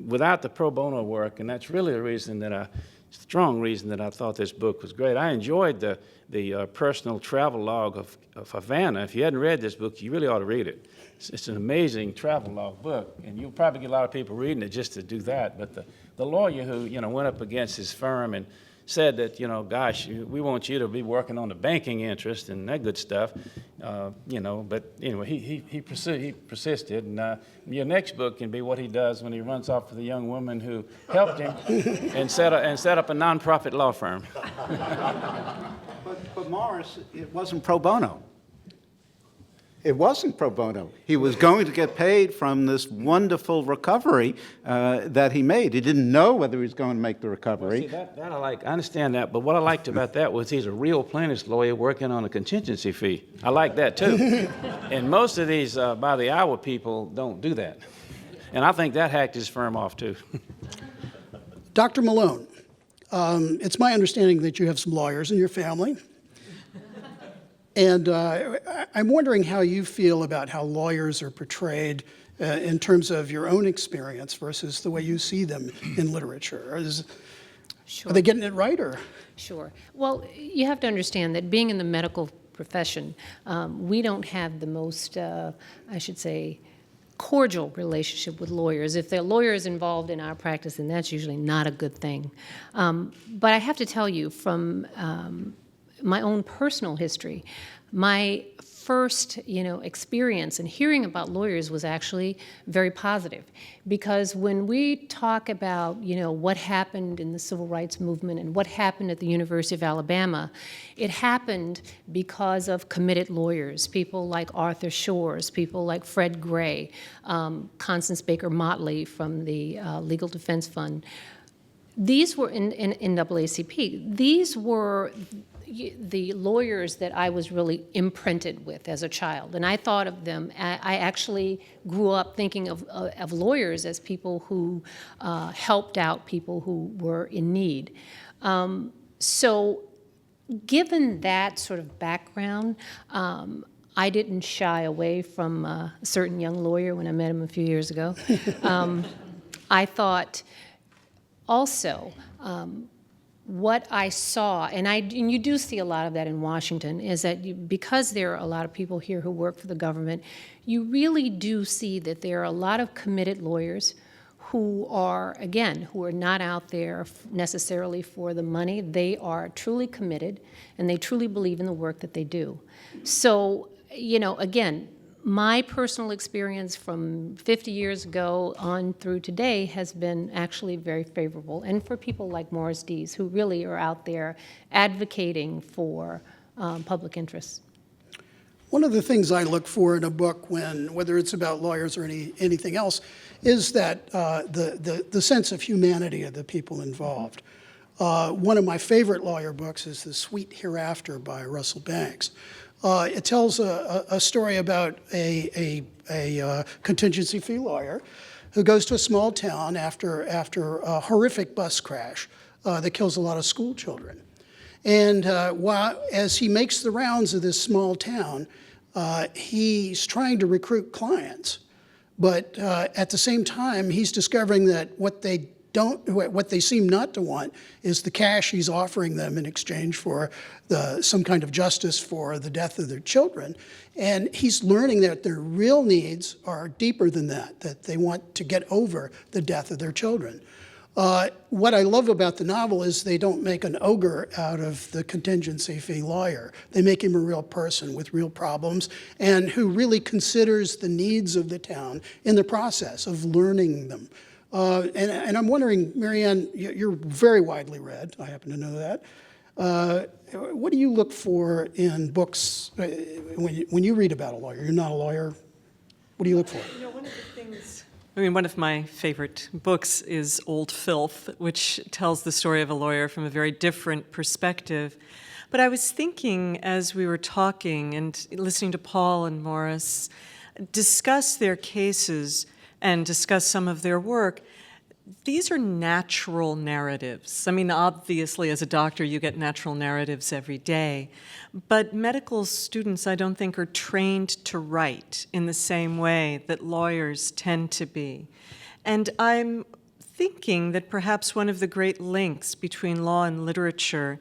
without the pro bono work, and that's really a strong reason that I thought this book was great. I enjoyed the personal travel log of Havana. If you hadn't read this book, you really ought to read it. It's an amazing travel log book, and you'll probably get a lot of people reading it just to do that. But the lawyer who went up against his firm and said that, gosh, we want you to be working on the banking interest and that good stuff, but anyway, he persisted. And your next book can be what he does when he runs off with a young woman who helped him and set up a nonprofit law firm. But Morris, it wasn't pro bono. It wasn't pro bono. He was going to get paid from this wonderful recovery that he made. He didn't know whether he was going to make the recovery. Well, see, that I like. I understand that. But what I liked about that was he's a real plaintiff's lawyer working on a contingency fee. I like that, too. And most of these by-the-hour people don't do that. And I think that hacked his firm off, too. Dr. Malone, it's my understanding that you have some lawyers in your family. And I'm wondering how you feel about how lawyers are portrayed in terms of your own experience versus the way you see them in literature. Are they getting it right, or? Sure. Well, you have to understand that being in the medical profession, we don't have the most, cordial relationship with lawyers. If there are lawyers involved in our practice, then that's usually not a good thing. But I have to tell you, from my own personal history, my first, experience in hearing about lawyers was actually very positive, because when we talk about, what happened in the civil rights movement and what happened at the University of Alabama, it happened because of committed lawyers, people like Arthur Shores, people like Fred Gray, Constance Baker Motley from the Legal Defense Fund. These were in NAACP. These were the lawyers that I was really imprinted with as a child. And I thought of them, I actually grew up thinking of lawyers as people who helped out people who were in need. So given that sort of background, I didn't shy away from a certain young lawyer when I met him a few years ago. I thought also, what I saw, and you do see a lot of that in Washington, is that because there are a lot of people here who work for the government, you really do see that there are a lot of committed lawyers who are not out there necessarily for the money. They are truly committed, and they truly believe in the work that they do. So, again, my personal experience from 50 years ago on through today has been actually very favorable, and for people like Morris Dees, who really are out there advocating for public interests. One of the things I look for in a book, whether it's about lawyers or anything else, is that the sense of humanity of the people involved. One of my favorite lawyer books is The Sweet Hereafter by Russell Banks. It tells a story about a contingency fee lawyer who goes to a small town after a horrific bus crash that kills a lot of school children. And as he makes the rounds of this small town, he's trying to recruit clients. But at the same time, he's discovering that what they seem not to want is the cash he's offering them in exchange for some kind of justice for the death of their children. And he's learning that their real needs are deeper than that they want to get over the death of their children. What I love about the novel is they don't make an ogre out of the contingency fee lawyer. They make him a real person with real problems and who really considers the needs of the town in the process of learning them. And I'm wondering, Marianne, you're very widely read. I happen to know that. What do you look for in books when you read about a lawyer? You're not a lawyer. What do you look for? You know, one of the things, one of my favorite books is Old Filth, which tells the story of a lawyer from a very different perspective. But I was thinking as we were talking and listening to Paul and Morris discuss their cases and discuss some of their work, these are natural narratives. I mean, obviously, as a doctor, you get natural narratives every day. But medical students, I don't think, are trained to write in the same way that lawyers tend to be. And I'm thinking that perhaps one of the great links between law and literature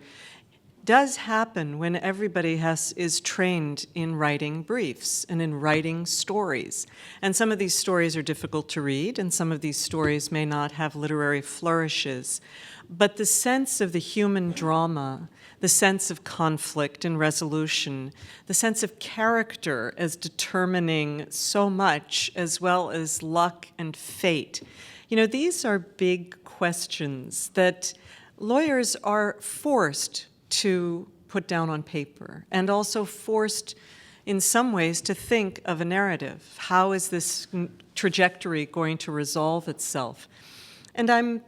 does happen when everybody is trained in writing briefs and in writing stories. And some of these stories are difficult to read, and some of these stories may not have literary flourishes. But the sense of the human drama, the sense of conflict and resolution, the sense of character as determining so much, as well as luck and fate, these are big questions that lawyers are forced to put down on paper, and also forced in some ways to think of a narrative. How is this trajectory going to resolve itself? And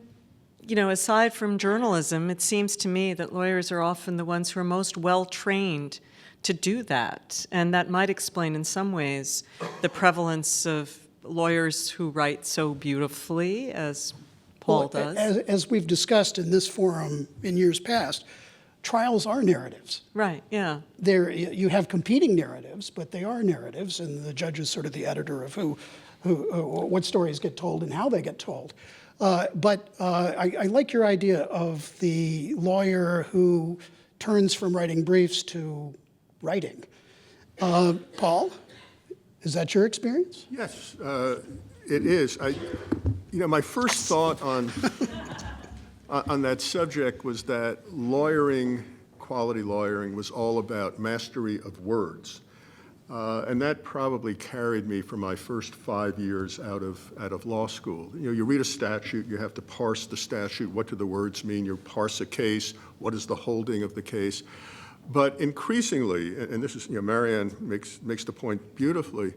aside from journalism, it seems to me that lawyers are often the ones who are most well-trained to do that. And that might explain in some ways the prevalence of lawyers who write so beautifully as Paul does. As we've discussed in this forum in years past, trials are narratives. Right, yeah. You have competing narratives, but they are narratives, and the judge is sort of the editor of what stories get told and how they get told. But I like your idea of the lawyer who turns from writing briefs to writing. Paul, is that your experience? Yes, it is. My first thought on that subject was that quality lawyering, was all about mastery of words. And that probably carried me for my first 5 years out of law school. You read a statute, you have to parse the statute. What do the words mean? You parse a case. What is the holding of the case? But increasingly, and this is, Marianne makes the point beautifully,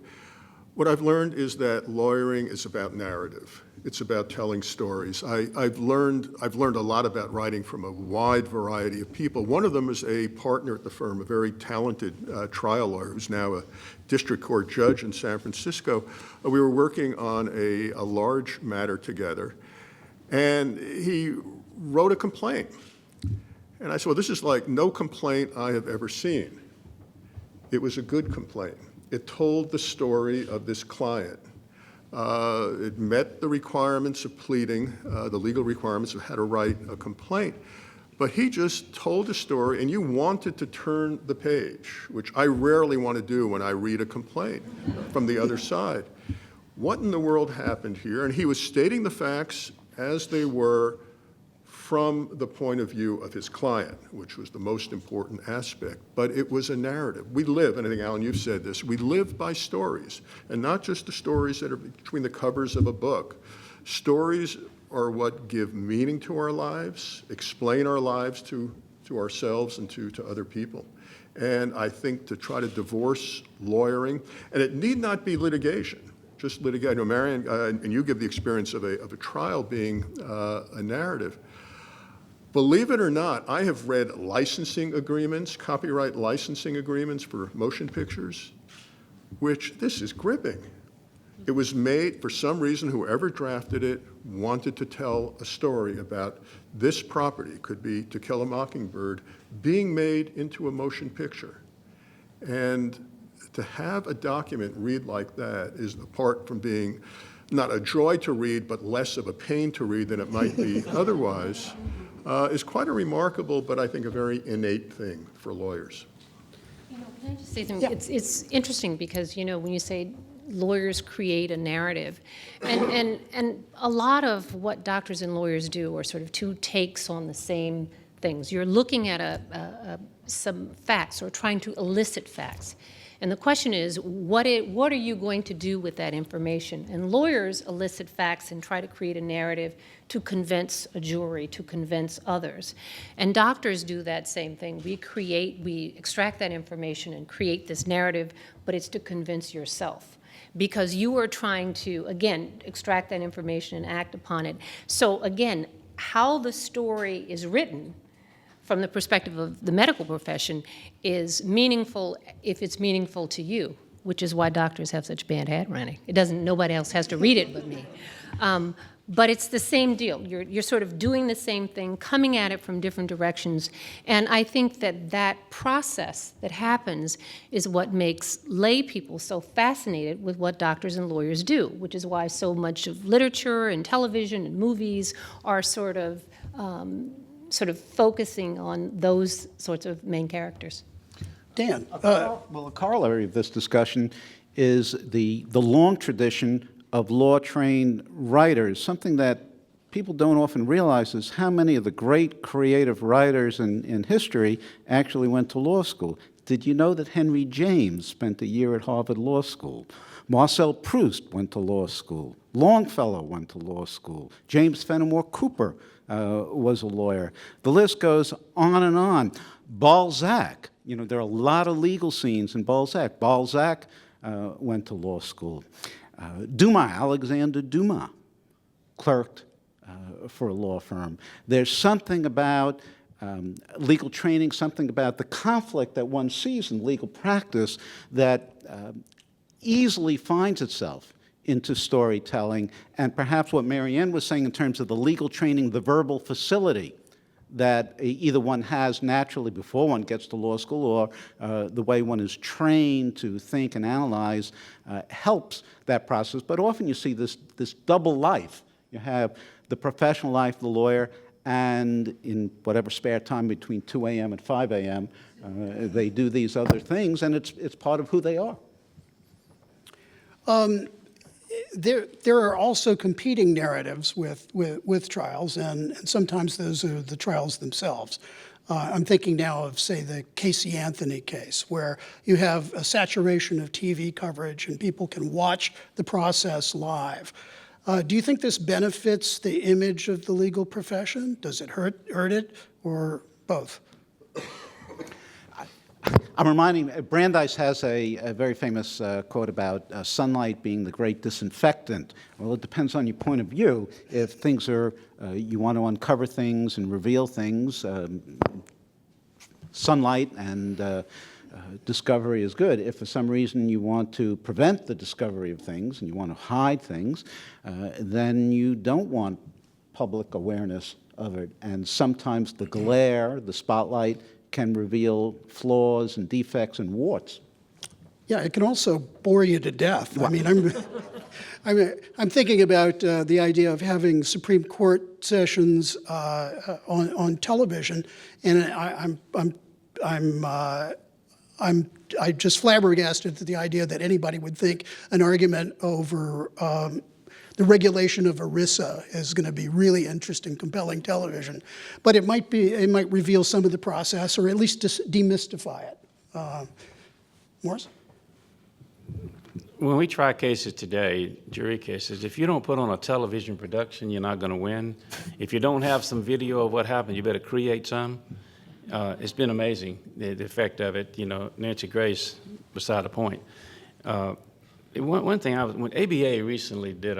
what I've learned is that lawyering is about narrative. It's about telling stories. I've learned a lot about writing from a wide variety of people. One of them is a partner at the firm, a very talented trial lawyer who's now a district court judge in San Francisco. We were working on a large matter together, and he wrote a complaint. And I said, well, this is like no complaint I have ever seen. It was a good complaint. It told the story of this client. It met the requirements of pleading, the legal requirements of how to write a complaint. But he just told a story, and you wanted to turn the page, which I rarely want to do when I read a complaint from the other side. What in the world happened here? And he was stating the facts as they were from the point of view of his client, which was the most important aspect. But it was a narrative. We live, and I think, Alan, you've said this, we live by stories, and not just the stories that are between the covers of a book. Stories are what give meaning to our lives, explain our lives to ourselves and to other people. And I think to try to divorce lawyering, and it need not be litigation, just litigation. No, Marion, and you give the experience of a trial being a narrative. Believe it or not, I have read licensing agreements, copyright licensing agreements for motion pictures, which this is gripping. It was made, for some reason, whoever drafted it wanted to tell a story about this property, could be To Kill a Mockingbird, being made into a motion picture. And to have a document read like that is, apart from being not a joy to read, but less of a pain to read than it might be otherwise, is quite a remarkable, but I think a very innate thing for lawyers. Can I just say something? Yeah. It's interesting because, when you say lawyers create a narrative, and a lot of what doctors and lawyers do are sort of two takes on the same things. You're looking at some facts or trying to elicit facts. And the question is, what are you going to do with that information? And lawyers elicit facts and try to create a narrative to convince a jury, to convince others. And doctors do that same thing. We extract that information and create this narrative, but it's to convince yourself, because you are trying to, again, extract that information and act upon it. So again, how the story is written from the perspective of the medical profession is meaningful if it's meaningful to you, which is why doctors have such bad handwriting. Nobody else has to read it but me. But it's the same deal. You're sort of doing the same thing, coming at it from different directions. And I think that process that happens is what makes lay people so fascinated with what doctors and lawyers do, which is why so much of literature and television and movies are sort of focusing on those sorts of main characters. Dan? Well, a corollary of this discussion is the long tradition of law-trained writers. Something that people don't often realize is how many of the great creative writers in history actually went to law school. Did you know that Henry James spent a year at Harvard Law School? Marcel Proust went to law school. Longfellow went to law school. James Fenimore Cooper was a lawyer. The list goes on and on. Balzac, there are a lot of legal scenes in Balzac. Balzac went to law school. Dumas, Alexander Dumas, clerked for a law firm. There's something about legal training, something about the conflict that one sees in legal practice that easily finds itself into storytelling, and perhaps what Marianne was saying in terms of the legal training, the verbal facility that either one has naturally before one gets to law school, or the way one is trained to think and analyze helps that process. But often you see this double life. You have the professional life, the lawyer, and in whatever spare time between 2 a.m. and 5 a.m., they do these other things, and it's part of who they are. There are also competing narratives with trials, and sometimes those are the trials themselves. I'm thinking now of, say, the Casey Anthony case, where you have a saturation of TV coverage and people can watch the process live. Do you think this benefits the image of the legal profession? Does it hurt it, or both? I'm reminding, Brandeis has a very famous quote about sunlight being the great disinfectant. Well, it depends on your point of view. If things are, you want to uncover things and reveal things, sunlight and discovery is good. If for some reason you want to prevent the discovery of things and you want to hide things, then you don't want public awareness of it. And sometimes the glare, the spotlight, can reveal flaws and defects and warts. Yeah, it can also bore you to death. I mean, I'm thinking about the idea of having Supreme Court sessions on television, and I'm just flabbergasted at the idea that anybody would think an argument over the regulation of ERISA is going to be really interesting, compelling television. But it might reveal some of the process, or at least demystify it. Morris? When we try cases today, jury cases, if you don't put on a television production, you're not going to win. If you don't have some video of what happened, you better create some. It's been amazing, the effect of it. You know, Nancy Grace, beside the point. One thing, when ABA recently did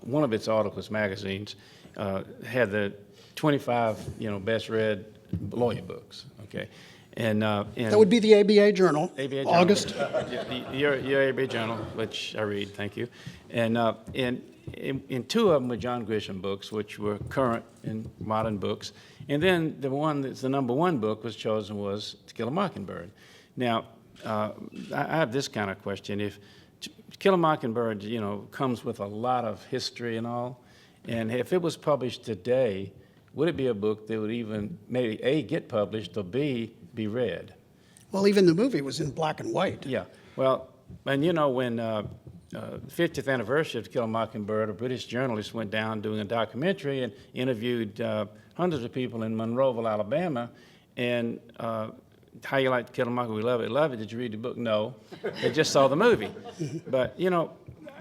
one of its articles, magazines, had the 25, best read lawyer books, okay? And That would be the ABA Journal, ABA Journal. August. Your ABA Journal, which I read, thank you. And in two of them were John Grisham books, which were current and modern books. And then the one that's the #1 book was chosen was To Kill a Mockingbird. Now, I have this kind of question. If To Kill a Mockingbird, comes with a lot of history and all, and if it was published today, would it be a book that would even maybe A, get published, or B, be read? Well, even the movie was in black and white. Yeah. Well, and when 50th anniversary of To Kill a Mockingbird, a British journalist went down doing a documentary and interviewed hundreds of people in Monroeville, Alabama, and how you like To Kill a Mockingbird? We love it. Love it. Did you read the book? No. They just saw the movie. But,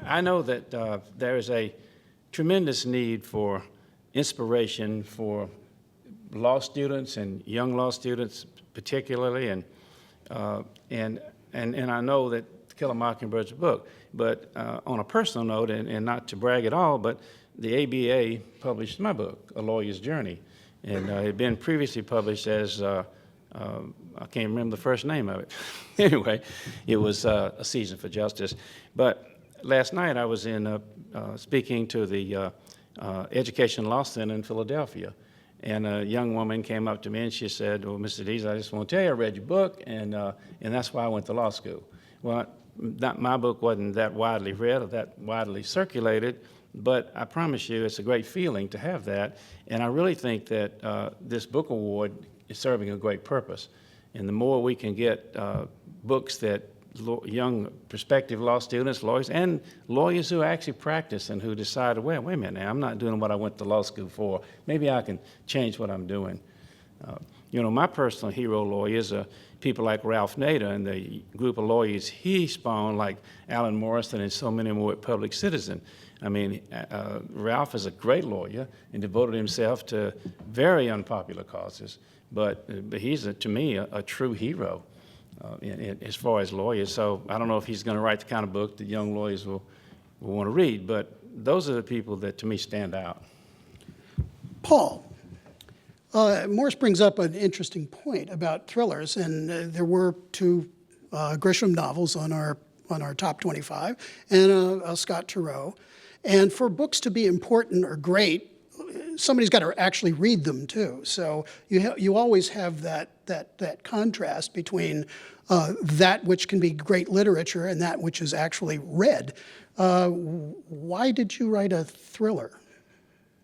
I know that there is a tremendous need for inspiration for law students and young law students particularly, and I know that To Kill a Mockingbird is a book. But on a personal note, and not to brag at all, but the ABA published my book, A Lawyer's Journey, and it had been previously published as I can't remember the first name of it. Anyway, it was A Season for Justice. But last night I was speaking to the Education Law Center in Philadelphia, and a young woman came up to me and she said, "Well, Mr. Dees, I just want to tell you I read your book, and that's why I went to law school." Well, my book wasn't that widely read or that widely circulated, but I promise you it's a great feeling to have that, and I really think that this book award is serving a great purpose. And the more we can get books that young prospective law students, lawyers, and lawyers who actually practice and who decide, wait a minute now, I'm not doing what I went to law school for. Maybe I can change what I'm doing. My personal hero lawyers are people like Ralph Nader and the group of lawyers he spawned, like Alan Morrison and so many more at Public Citizen. I mean, Ralph is a great lawyer and devoted himself to very unpopular causes, but he's, to me, a true hero as far as lawyers. So I don't know if he's going to write the kind of book that young lawyers will want to read, but those are the people that, to me, stand out. Paul, Morris brings up an interesting point about thrillers, and there were two Grisham novels on our top 25, and a Scott Turow. And for books to be important or great, somebody's got to actually read them too. So you always have that contrast between that which can be great literature and that which is actually read. Why did you write a thriller?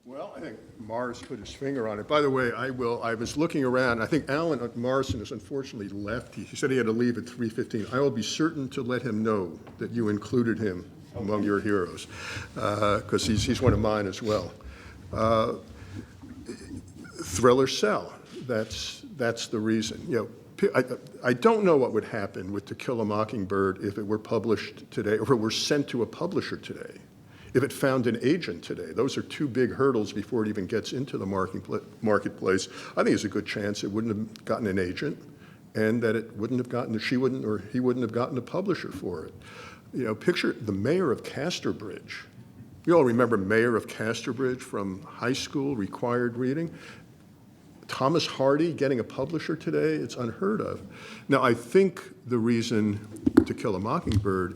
Well, I think Morris put his finger on it. By the way, I was looking around. I think Alan Morrison has unfortunately left. He said he had to leave at 3:15. I will be certain to let him know that you included him among your heroes, because he's one of mine as well. Thrillers sell. That's the reason. I don't know what would happen with To Kill a Mockingbird if it were published today, or if it were sent to a publisher today. If it found an agent today, those are two big hurdles before it even gets into the marketplace. I think there's a good chance it wouldn't have gotten an agent, and that it wouldn't have gotten, he wouldn't have gotten a publisher for it. Picture the mayor of Casterbridge. You all remember Mayor of Casterbridge from high school, required reading? Thomas Hardy getting a publisher today, it's unheard of. Now, I think the reason To Kill a Mockingbird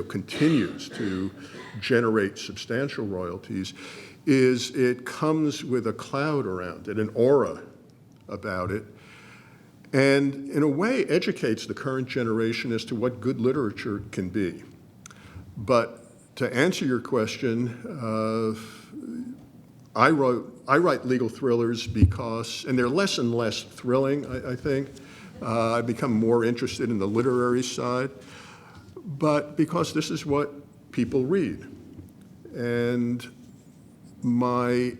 continues to generate substantial royalties is it comes with a cloud around it, an aura about it, and in a way educates the current generation as to what good literature can be. But to answer your question, I write legal thrillers because, and they're less and less thrilling, I think. I've become more interested in the literary side, but because this is what people read. And my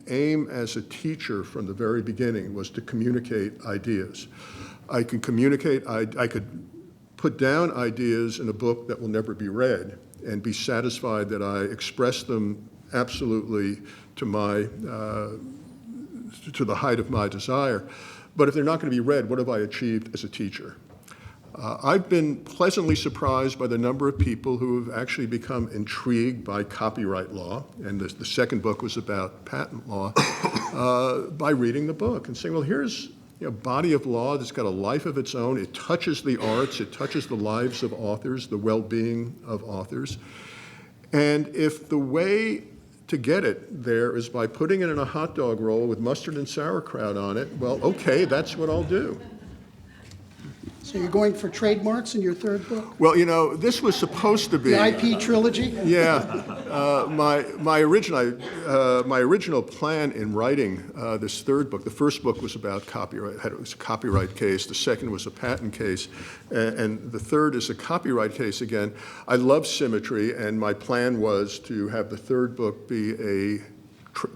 aim as a teacher from the very beginning was to communicate ideas. I could put down ideas in a book that will never be read and be satisfied that I expressed them absolutely to the height of my desire. But if they're not going to be read, what have I achieved as a teacher? I've been pleasantly surprised by the number of people who have actually become intrigued by copyright law, and the second book was about patent law, by reading the book and saying, well, here's a body of law that's got a life of its own. It touches the arts, it touches the lives of authors, the well-being of authors. And if the way to get it there is by putting it in a hot dog roll with mustard and sauerkraut on it, well, okay, that's what I'll do. So you're going for trademarks in your third book? Well, this was supposed to be The IP trilogy? Yeah, my original plan in writing this third book. The first book was about copyright. It was a copyright case. The second was a patent case, and the third is a copyright case again. I love symmetry, and my plan was to have the third book be a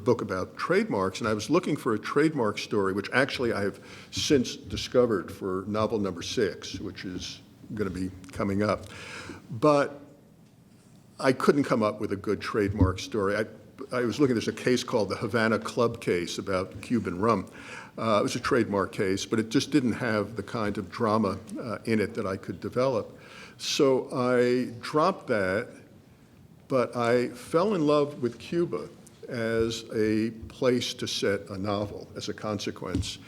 book about trademarks, and I was looking for a trademark story, which actually I have since discovered for novel number 6, which is going to be coming up. But I couldn't come up with a good trademark story. I was looking, there's a case called the Havana Club case about Cuban rum. It was a trademark case, but it just didn't have the kind of drama in it that I could develop. So I dropped that, but I fell in love with Cuba as a place to set a novel as a consequence.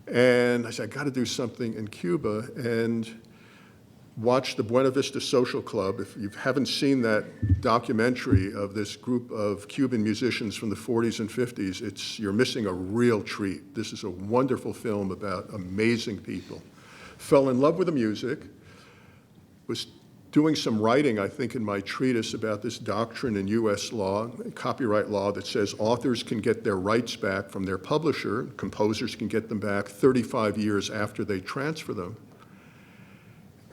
And I said, I got to do something in Cuba, and watch the Buena Vista Social Club. If you haven't seen that documentary of this group of Cuban musicians from the 40s and 50s, you're missing a real treat. This is a wonderful film about amazing people. Fell in love with the music, was doing some writing, I think, in my treatise about this doctrine in U.S. law, copyright law, that says authors can get their rights back from their publisher, composers can get them back 35 years after they transfer them.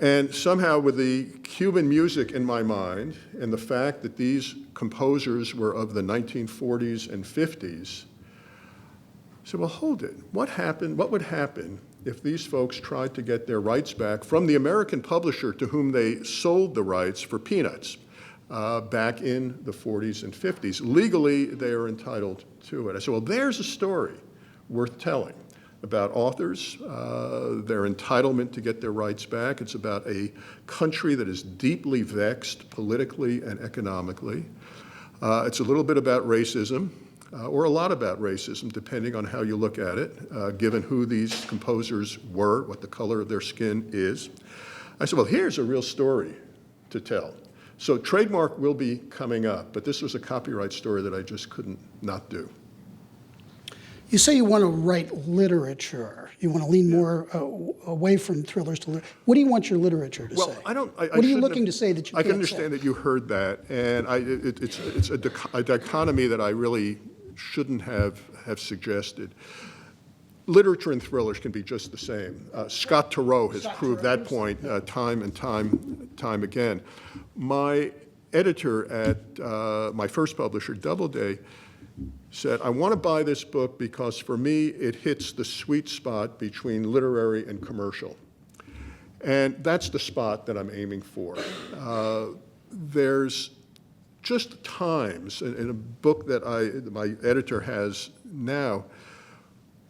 And somehow with the Cuban music in my mind, and the fact that these composers were of the 1940s and 50s, I said, well, hold it. What would happen if these folks tried to get their rights back from the American publisher to whom they sold the rights for peanuts back in the 40s and 50s? Legally, they are entitled to it. I said, well, there's a story worth telling about authors, their entitlement to get their rights back. It's about a country that is deeply vexed politically and economically. It's a little bit about racism, or a lot about racism, depending on how you look at it, given who these composers were, what the color of their skin is. I said, well, here's a real story to tell. So trademark will be coming up, but this was a copyright story that I just couldn't not do. You say you want to write literature. You want to lean more away from thrillers to literature. What do you want your literature to say? What are you looking to say that you I can can't understand say? that you heard that, and it's a dichotomy that I really shouldn't have suggested. Literature and thrillers can be just the same. Scott Turow has proved that point time and time again. My editor at my first publisher, Doubleday, said, I want to buy this book because for me it hits the sweet spot between literary and commercial. And that's the spot that I'm aiming for. There's just times in a book that my editor has now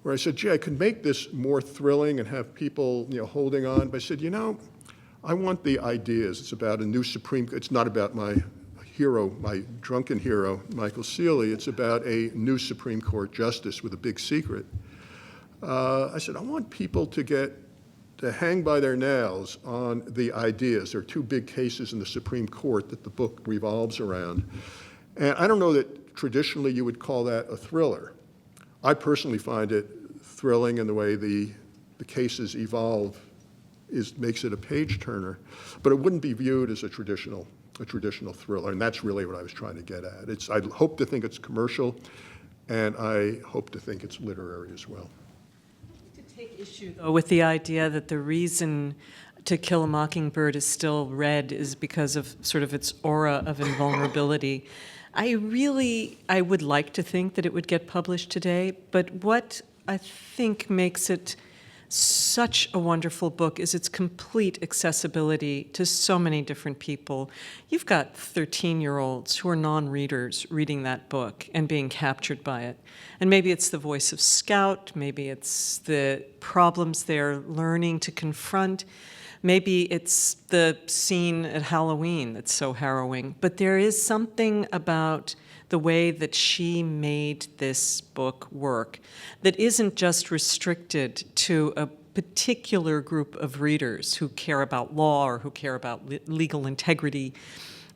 where I said, gee, I could make this more thrilling and have people holding on. But I said, I want the ideas. It's about a new it's not about my hero, my drunken hero, Michael Seeley. It's about a new Supreme Court justice with a big secret. I said, I want people to hang by their nails on the ideas. There are two big cases in the Supreme Court that the book revolves around. And I don't know that traditionally you would call that a thriller. I personally find it thrilling, in the way the cases evolve makes it a page turner. But it wouldn't be viewed as a traditional thriller, and that's really what I was trying to get at. I hope to think it's commercial, and I hope to think it's literary as well. To take issue, though, with the idea that the reason To Kill a Mockingbird is still read is because of sort of its aura of invulnerability. I would like to think that it would get published today, but what I think makes it such a wonderful book is its complete accessibility to so many different people. You've got 13-year-olds who are non-readers reading that book and being captured by it. And maybe it's the voice of Scout, maybe it's the problems they're learning to confront, maybe it's the scene at Halloween that's so harrowing. But there is something about the way that she made this book work that isn't just restricted to a particular group of readers who care about law or who care about legal integrity.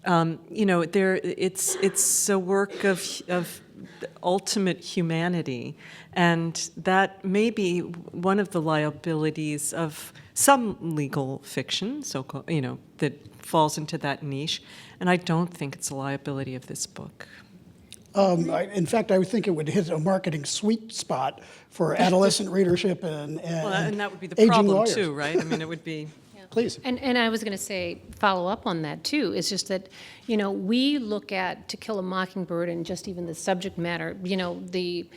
It's a work of ultimate humanity, and that may be one of the liabilities of some legal fiction, that falls into that niche, and I don't think it's a liability of this book. In fact, I would think it would hit a marketing sweet spot for adolescent readership and that would be the aging problem lawyers. too, right? I mean, it would be. Please. And I was going to say, follow up on that too. It's just that, we look at To Kill a Mockingbird and just even the subject matter, the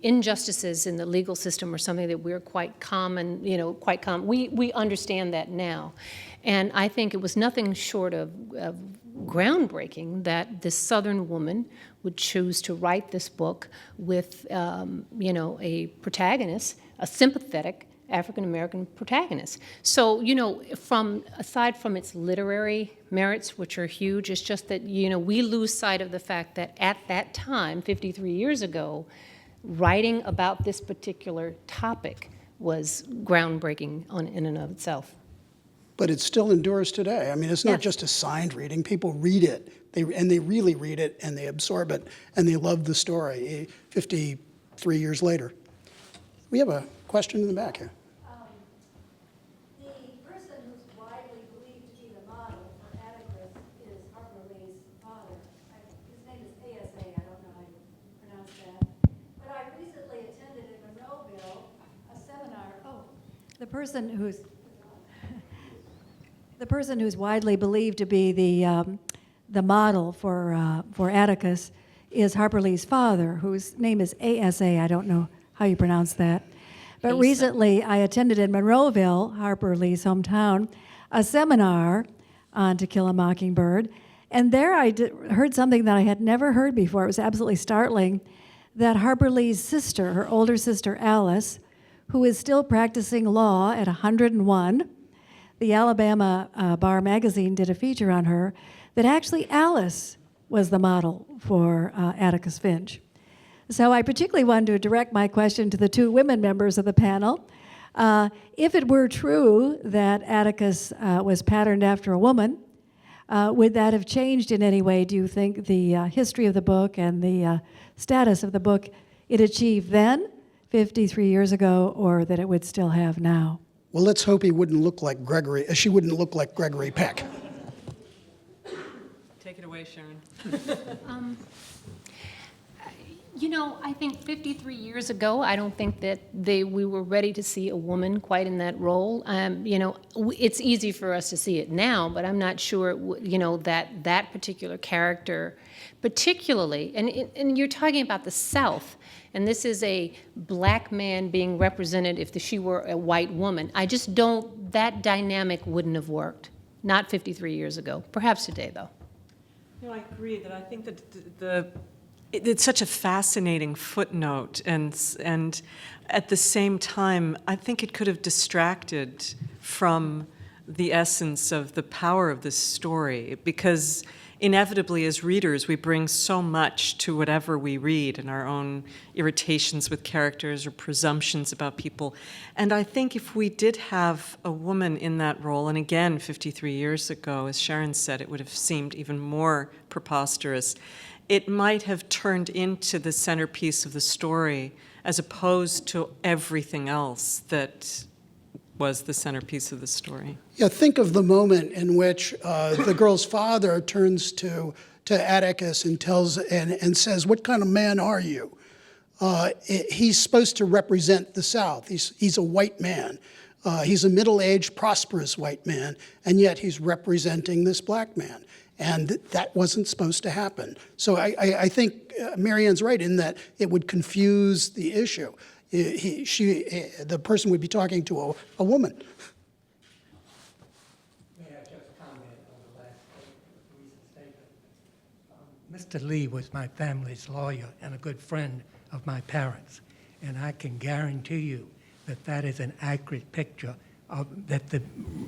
injustices in the legal system are something that we're quite common. We understand that now. And I think it was nothing short of groundbreaking that this Southern woman would choose to write this book with, a protagonist, a sympathetic African-American protagonist. So, aside from its literary merits, which are huge, it's just that, we lose sight of the fact that at that time, 53 years ago, writing about this particular topic was groundbreaking in and of itself. But it still endures today. I mean, it's not Yes. just assigned reading. People read it, they really read it, and they absorb it, and they love the story 53 years later. We have a question in the back here. The person who's widely believed to be the model for Atticus is Harper Lee's father. His name is ASA, I don't know how you pronounce that. But I recently attended in Monroeville a seminar. The person who's widely believed to be the model for Atticus is Harper Lee's father, whose name is ASA. I don't know how you pronounce that. But Asa. recently, I attended in Monroeville, Harper Lee's hometown, a seminar on To Kill a Mockingbird. And there I heard something that I had never heard before. It was absolutely startling, that Harper Lee's sister, her older sister Alice, who is still practicing law at 101, the Alabama Bar Magazine did a feature on her, that actually Alice was the model for Atticus Finch. So I particularly wanted to direct my question to the two women members of the panel. If it were true that Atticus was patterned after a woman, would that have changed in any way, do you think, the history of the book and the status of the book it achieved then, 53 years ago, or that it would still have now? Well, let's hope he wouldn't look like Gregory. She wouldn't look like Gregory Peck. Take it away, Sharon. I think 53 years ago, I don't think that we were ready to see a woman quite in that role. It's easy for us to see it now, but I'm not sure, that particular character, particularly, and you're talking about the South, and this is a black man being represented if she were a white woman. I just don't, that dynamic wouldn't have worked. Not 53 years ago. Perhaps today, though. I agree that I think that it's such a fascinating footnote, and at the same time, I think it could have distracted from the essence of the power of this story, because inevitably as readers we bring so much to whatever we read and our own irritations with characters or presumptions about people. And I think if we did have a woman in that role, and again 53 years ago, as Sharon said, it would have seemed even more preposterous. It might have turned into the centerpiece of the story as opposed to everything else that was the centerpiece of the story. Yeah, think of the moment in which the girl's father turns to Atticus and and says, "What kind of man are you?" He's supposed to represent the South. He's a white man. He's a middle-aged, prosperous white man, and yet he's representing this black man. And that wasn't supposed to happen. So I think Marianne's right in that it would confuse the issue. the person would be talking to a woman. May I just comment on the last recent statement? Mr. Lee was my family's lawyer and a good friend of my parents, and I can guarantee you that that is an accurate picture of that the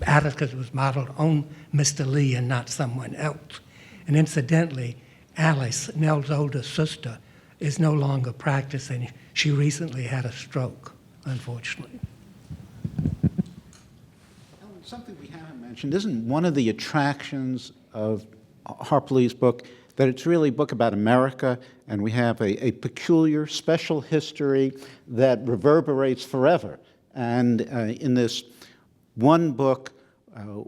Atticus was modeled on Mr. Lee and not someone else. And incidentally, Alice, Nell's older sister, is no longer practicing. She recently had a stroke, unfortunately. Something we haven't mentioned, isn't one of the attractions of Harper Lee's book that it's really a book about America, and we have a peculiar, special history that reverberates forever. And in this one book,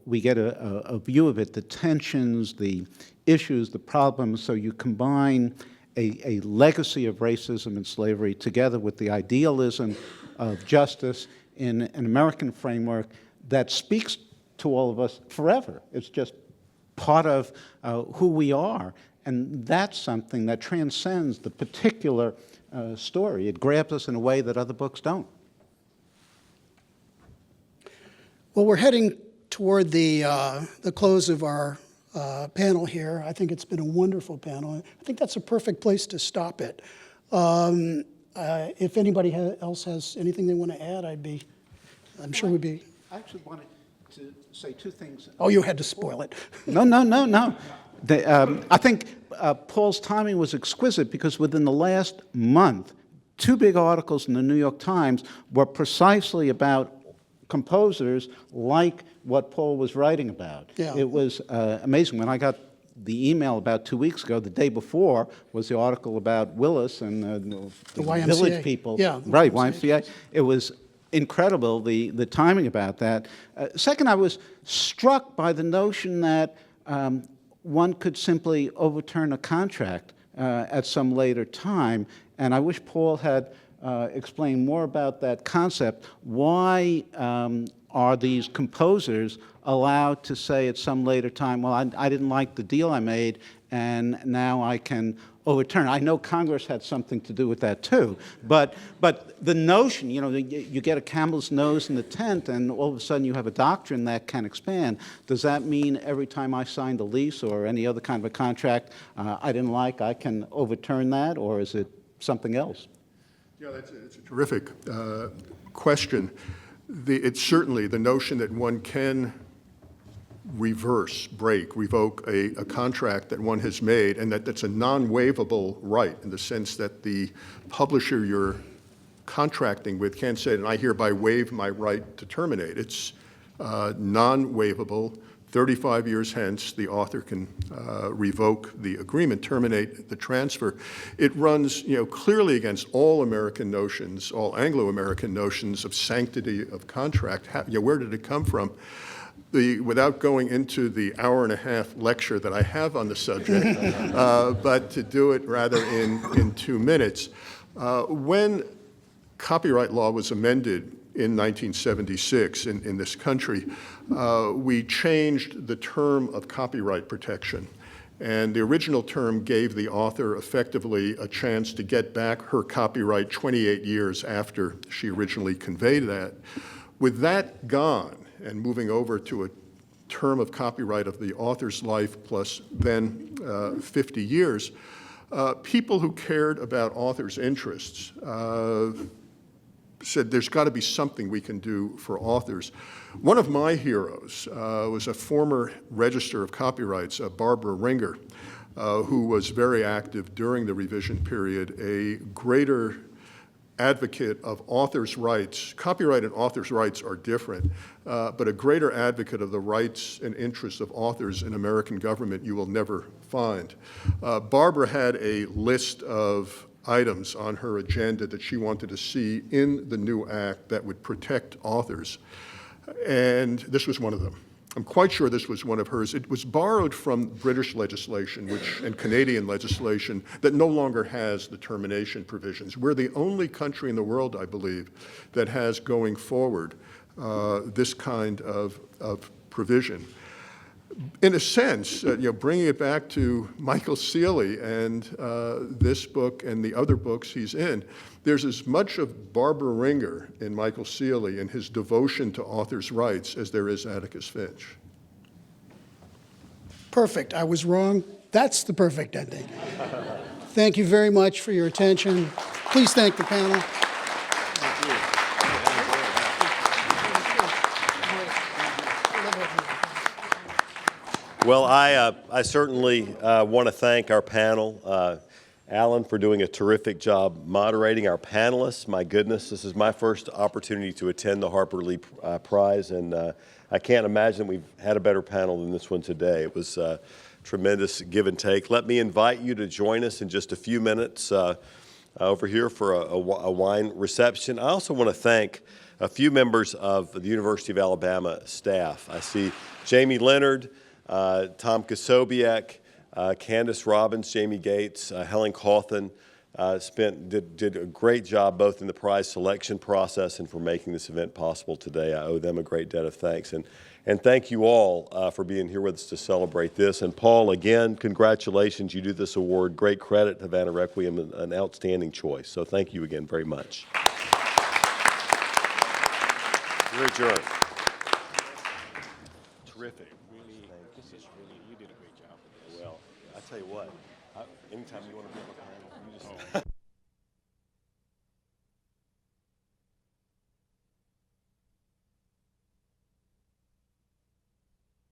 we get a view of it, the tensions, the issues, the problems, so you combine a legacy of racism and slavery together with the idealism of justice in an American framework that speaks to all of us forever. It's just part of who we are. And that's something that transcends the particular story. It grabs us in a way that other books don't. Well, we're heading toward the close of our panel here. I think it's been a wonderful panel. I think that's a perfect place to stop it. If anybody else has anything they want to add, I'm sure we'd be. I actually wanted to say two things. Oh, you had to spoil it. No. I think Paul's timing was exquisite because within the last month, two big articles in the New York Times were precisely about composers like what Paul was writing about. Yeah. It was amazing. When I got the email about 2 weeks ago, the day before was the article about Willis and the YMCA. Village People. Yeah, Right, YMCA. It was incredible, the timing about that. Second, I was struck by the notion that one could simply overturn a contract at some later time, and I wish Paul had explained more about that concept. Why are these composers allowed to say at some later time, well, I didn't like the deal I made, and now I can overturn? I know Congress had something to do with that too, but the notion, you get a camel's nose in the tent, and all of a sudden you have a doctrine that can expand. Does that mean every time I signed a lease or any other kind of a contract I didn't like, I can overturn that, or is it something else? Yeah, it's a terrific question. It's certainly the notion that one can revoke a contract that one has made, and that's a non-waivable right in the sense that the publisher you're contracting with can't say, and I hereby waive my right to terminate. It's non-waivable. 35 years hence, the author can revoke the agreement, terminate the transfer. It runs, clearly against all American notions, all Anglo-American notions of sanctity of contract. Where did it come from? Without going into the hour-and-a-half lecture that I have on the subject, but to do it rather in 2 minutes, when copyright law was amended in 1976 in this country, we changed the term of copyright protection. And the original term gave the author effectively a chance to get back her copyright 28 years after she originally conveyed that. With that gone, and moving over to a term of copyright of the author's life plus then 50 years, people who cared about authors' interests said there's got to be something we can do for authors. One of my heroes was a former register of copyrights, Barbara Ringer, who was very active during the revision period, a greater advocate of authors' rights. Copyright and authors' rights are different, but a greater advocate of the rights and interests of authors in American government you will never find. Barbara had a list of items on her agenda that she wanted to see in the new act that would protect authors, and this was one of them. I'm quite sure this was one of hers. It was borrowed from British legislation and Canadian legislation that no longer has the termination provisions. We're the only country in the world, I believe, that has going forward this kind of provision. in a sense, bringing it back to Michael Sealey and this book and the other books he's in, there's as much of Barbara Ringer in Michael Sealey and his devotion to authors' rights as there is Atticus Finch. Perfect. I was wrong. That's the perfect ending. Thank you very much for your attention. Please thank the panel. Well, I certainly want to thank our panel. Alan, for doing a terrific job moderating. Our panelists, my goodness, this is my first opportunity to attend the Harper Lee Prize, and I can't imagine we've had a better panel than this one today. It was tremendous give and take. Let me invite you to join us in just a few minutes over here for a wine reception. I also want to thank a few members of the University of Alabama staff. I see Jamie Leonard, Tom Kasobiec, Candace Robbins, Jamie Gates, Helen Cawthon did a great job both in the prize selection process and for making this event possible today. I owe them a great debt of thanks. And thank you all for being here with us to celebrate this. And Paul, again, congratulations. You do this award. Great credit, Havana Requiem, an outstanding choice. So thank you again very much. You're adjourned. Terrific. You did a great job. Well, I tell you what, anytime you want to be on the panel, you just